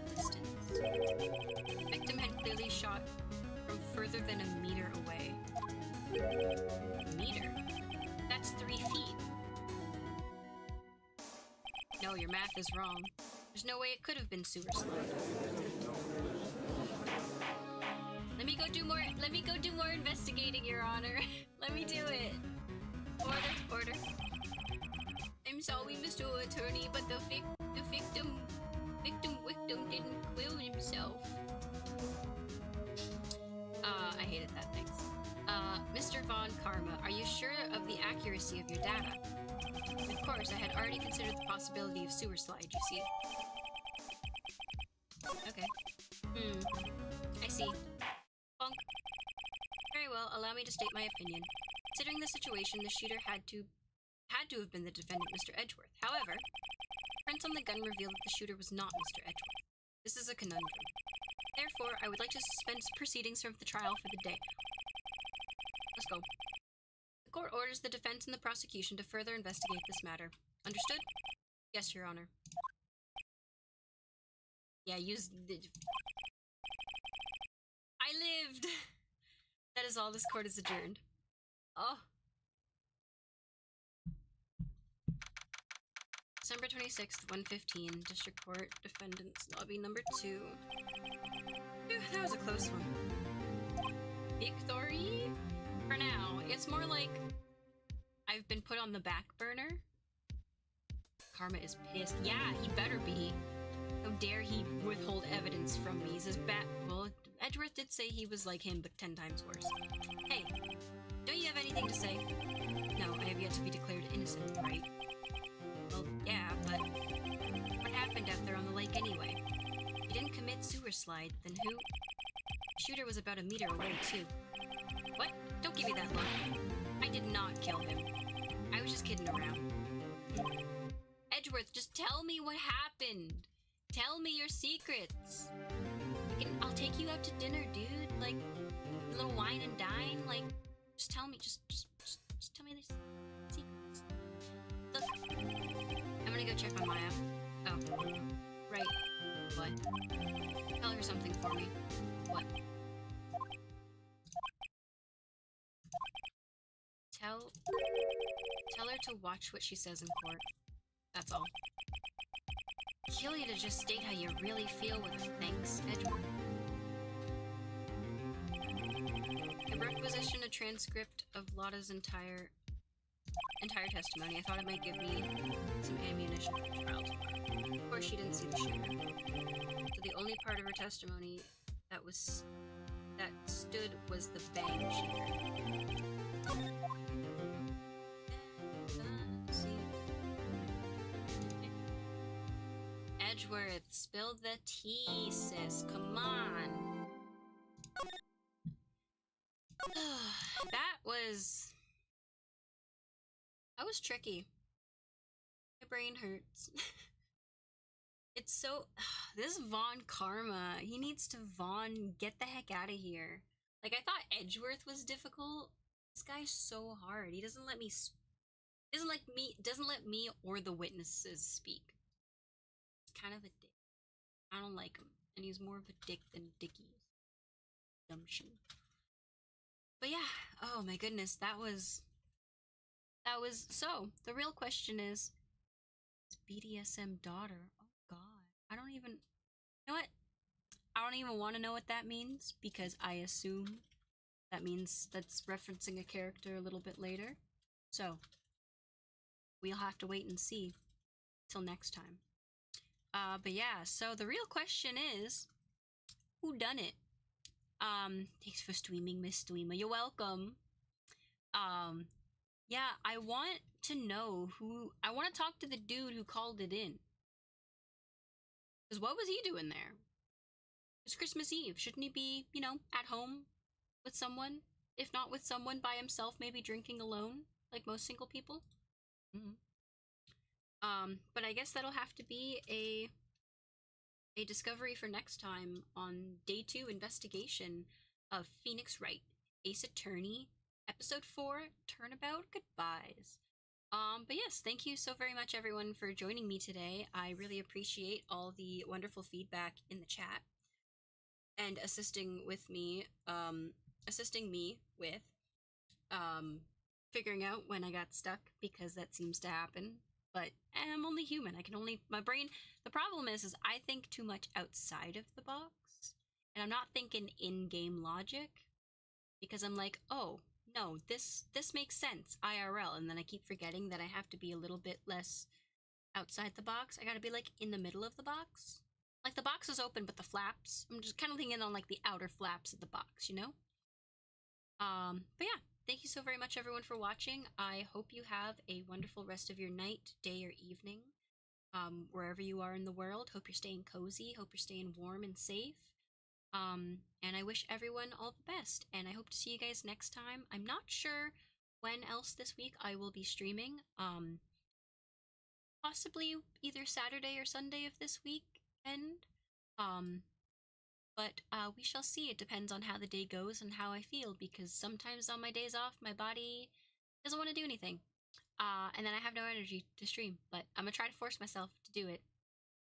Distance. The victim had clearly shot from further than a meter away. Meter? That's 3 feet. No, your math is wrong. There's no way it could have been sewer slide. Let me go do more investigating, Your Honor. Let me do it. Order. I'm sorry, Mr. Attorney, but the victim didn't kill himself. I hated that, thanks. Mr. Von Karma, are you sure of the accuracy of your data? Of course, I had already considered the possibility of sewer slide, you see. Okay. I see. Bonk. Very well, allow me to state my opinion. Considering the situation, the shooter had to have been the defendant, Mr. Edgeworth. However, prints on the gun reveal that the shooter was not Mr. Edgeworth. This is a conundrum. Therefore, I would like to suspend proceedings from the trial for the day. Let's go. The court orders the defense and the prosecution to further investigate this matter. Understood? Yes, Your Honor. Yeah, use the... I lived! That is all. This court is adjourned. Oh. December 26th, 1:15, District Court, Defendants, Lobby number 2. Phew, that was a close one. Victory? For now. It's more like I've been put on the back burner. Karma is pissed. Yeah, he better be. How dare he withhold evidence from me? He's as bad. Well, Edgeworth did say he was like him, but 10 times worse. Hey, don't you have anything to say? No, I have yet to be declared innocent, right? Well, yeah, but what happened out there on the lake anyway? You didn't commit sewer slide, then who? The shooter was about a meter away, too. What? Don't give me that look. I did not kill him. I was just kidding around. Edgeworth, just tell me what happened. Tell me your secrets. I'll take you out to dinner, dude. Like, a little wine and dine. Like, just tell me. Just tell me this secrets. Look, I'm gonna go check on Maya. Oh, right. What? Tell her something for me. What? Tell her to watch what she says in court. That's all. Kill you to just state how you really feel with her. Thanks, Edgeworth. I requisitioned a transcript of Lotta's entire testimony. I thought it might give me some ammunition for the trial tomorrow. Of course, she didn't see the shooter. So the only part of her testimony that stood was the bang she heard. Edgeworth, spill the tea, sis. Come on. That was tricky. My brain hurts. It's so... This Von Karma, he needs to get the heck out of here. Like, I thought Edgeworth was difficult. This guy's so hard. He doesn't let me... Doesn't let me or the witnesses speak. He's kind of a dick. I don't like him. And he's more of a dick than Dickie. Gumption. But yeah, oh my goodness, that was... So, the real question is BDSM daughter. Oh god. I don't even, you know what? I don't even want to know what that means because I assume that means that's referencing a character a little bit later. So, we'll have to wait and see till next time. But yeah, so the real question is, who done it? Thanks for streaming, Miss Streamer. You're welcome. Um, yeah, I want to know who. I want to talk to the dude who called it in. Because what was he doing there? It's Christmas Eve. Shouldn't he be, at home with someone? If not with someone, by himself, maybe drinking alone, like most single people? Mm-hmm. But I guess that'll have to be a discovery for next time on day 2 investigation of Phoenix Wright, Ace Attorney, episode 4, Turnabout Goodbyes. But yes, thank you so very much everyone for joining me today. I really appreciate all the wonderful feedback in the chat and assisting me with figuring out when I got stuck, because that seems to happen. But I'm only human. My brain, the problem is I think too much outside of the box. And I'm not thinking in-game logic, because I'm like, oh, no, this makes sense, IRL, and then I keep forgetting that I have to be a little bit less outside the box. I gotta be like in the middle of the box. Like the box is open, but the flaps, I'm just kind of thinking on like the outer flaps of the box, you know? But yeah, thank you so very much everyone for watching. I hope you have a wonderful rest of your night, day, or evening. Wherever you are in the world, hope you're staying cozy, hope you're staying warm and safe. And I wish everyone all the best, and I hope to see you guys next time. I'm not sure when else this week I will be streaming. Possibly either Saturday or Sunday of this weekend. But we shall see. It depends on how the day goes and how I feel, because sometimes on my days off, my body doesn't want to do anything. And then I have no energy to stream, but I'm gonna try to force myself to do it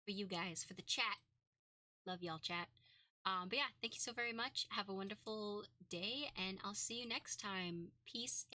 for you guys, for the chat. Love y'all, chat. But yeah, thank you so very much. Have a wonderful day, and I'll see you next time. Peace.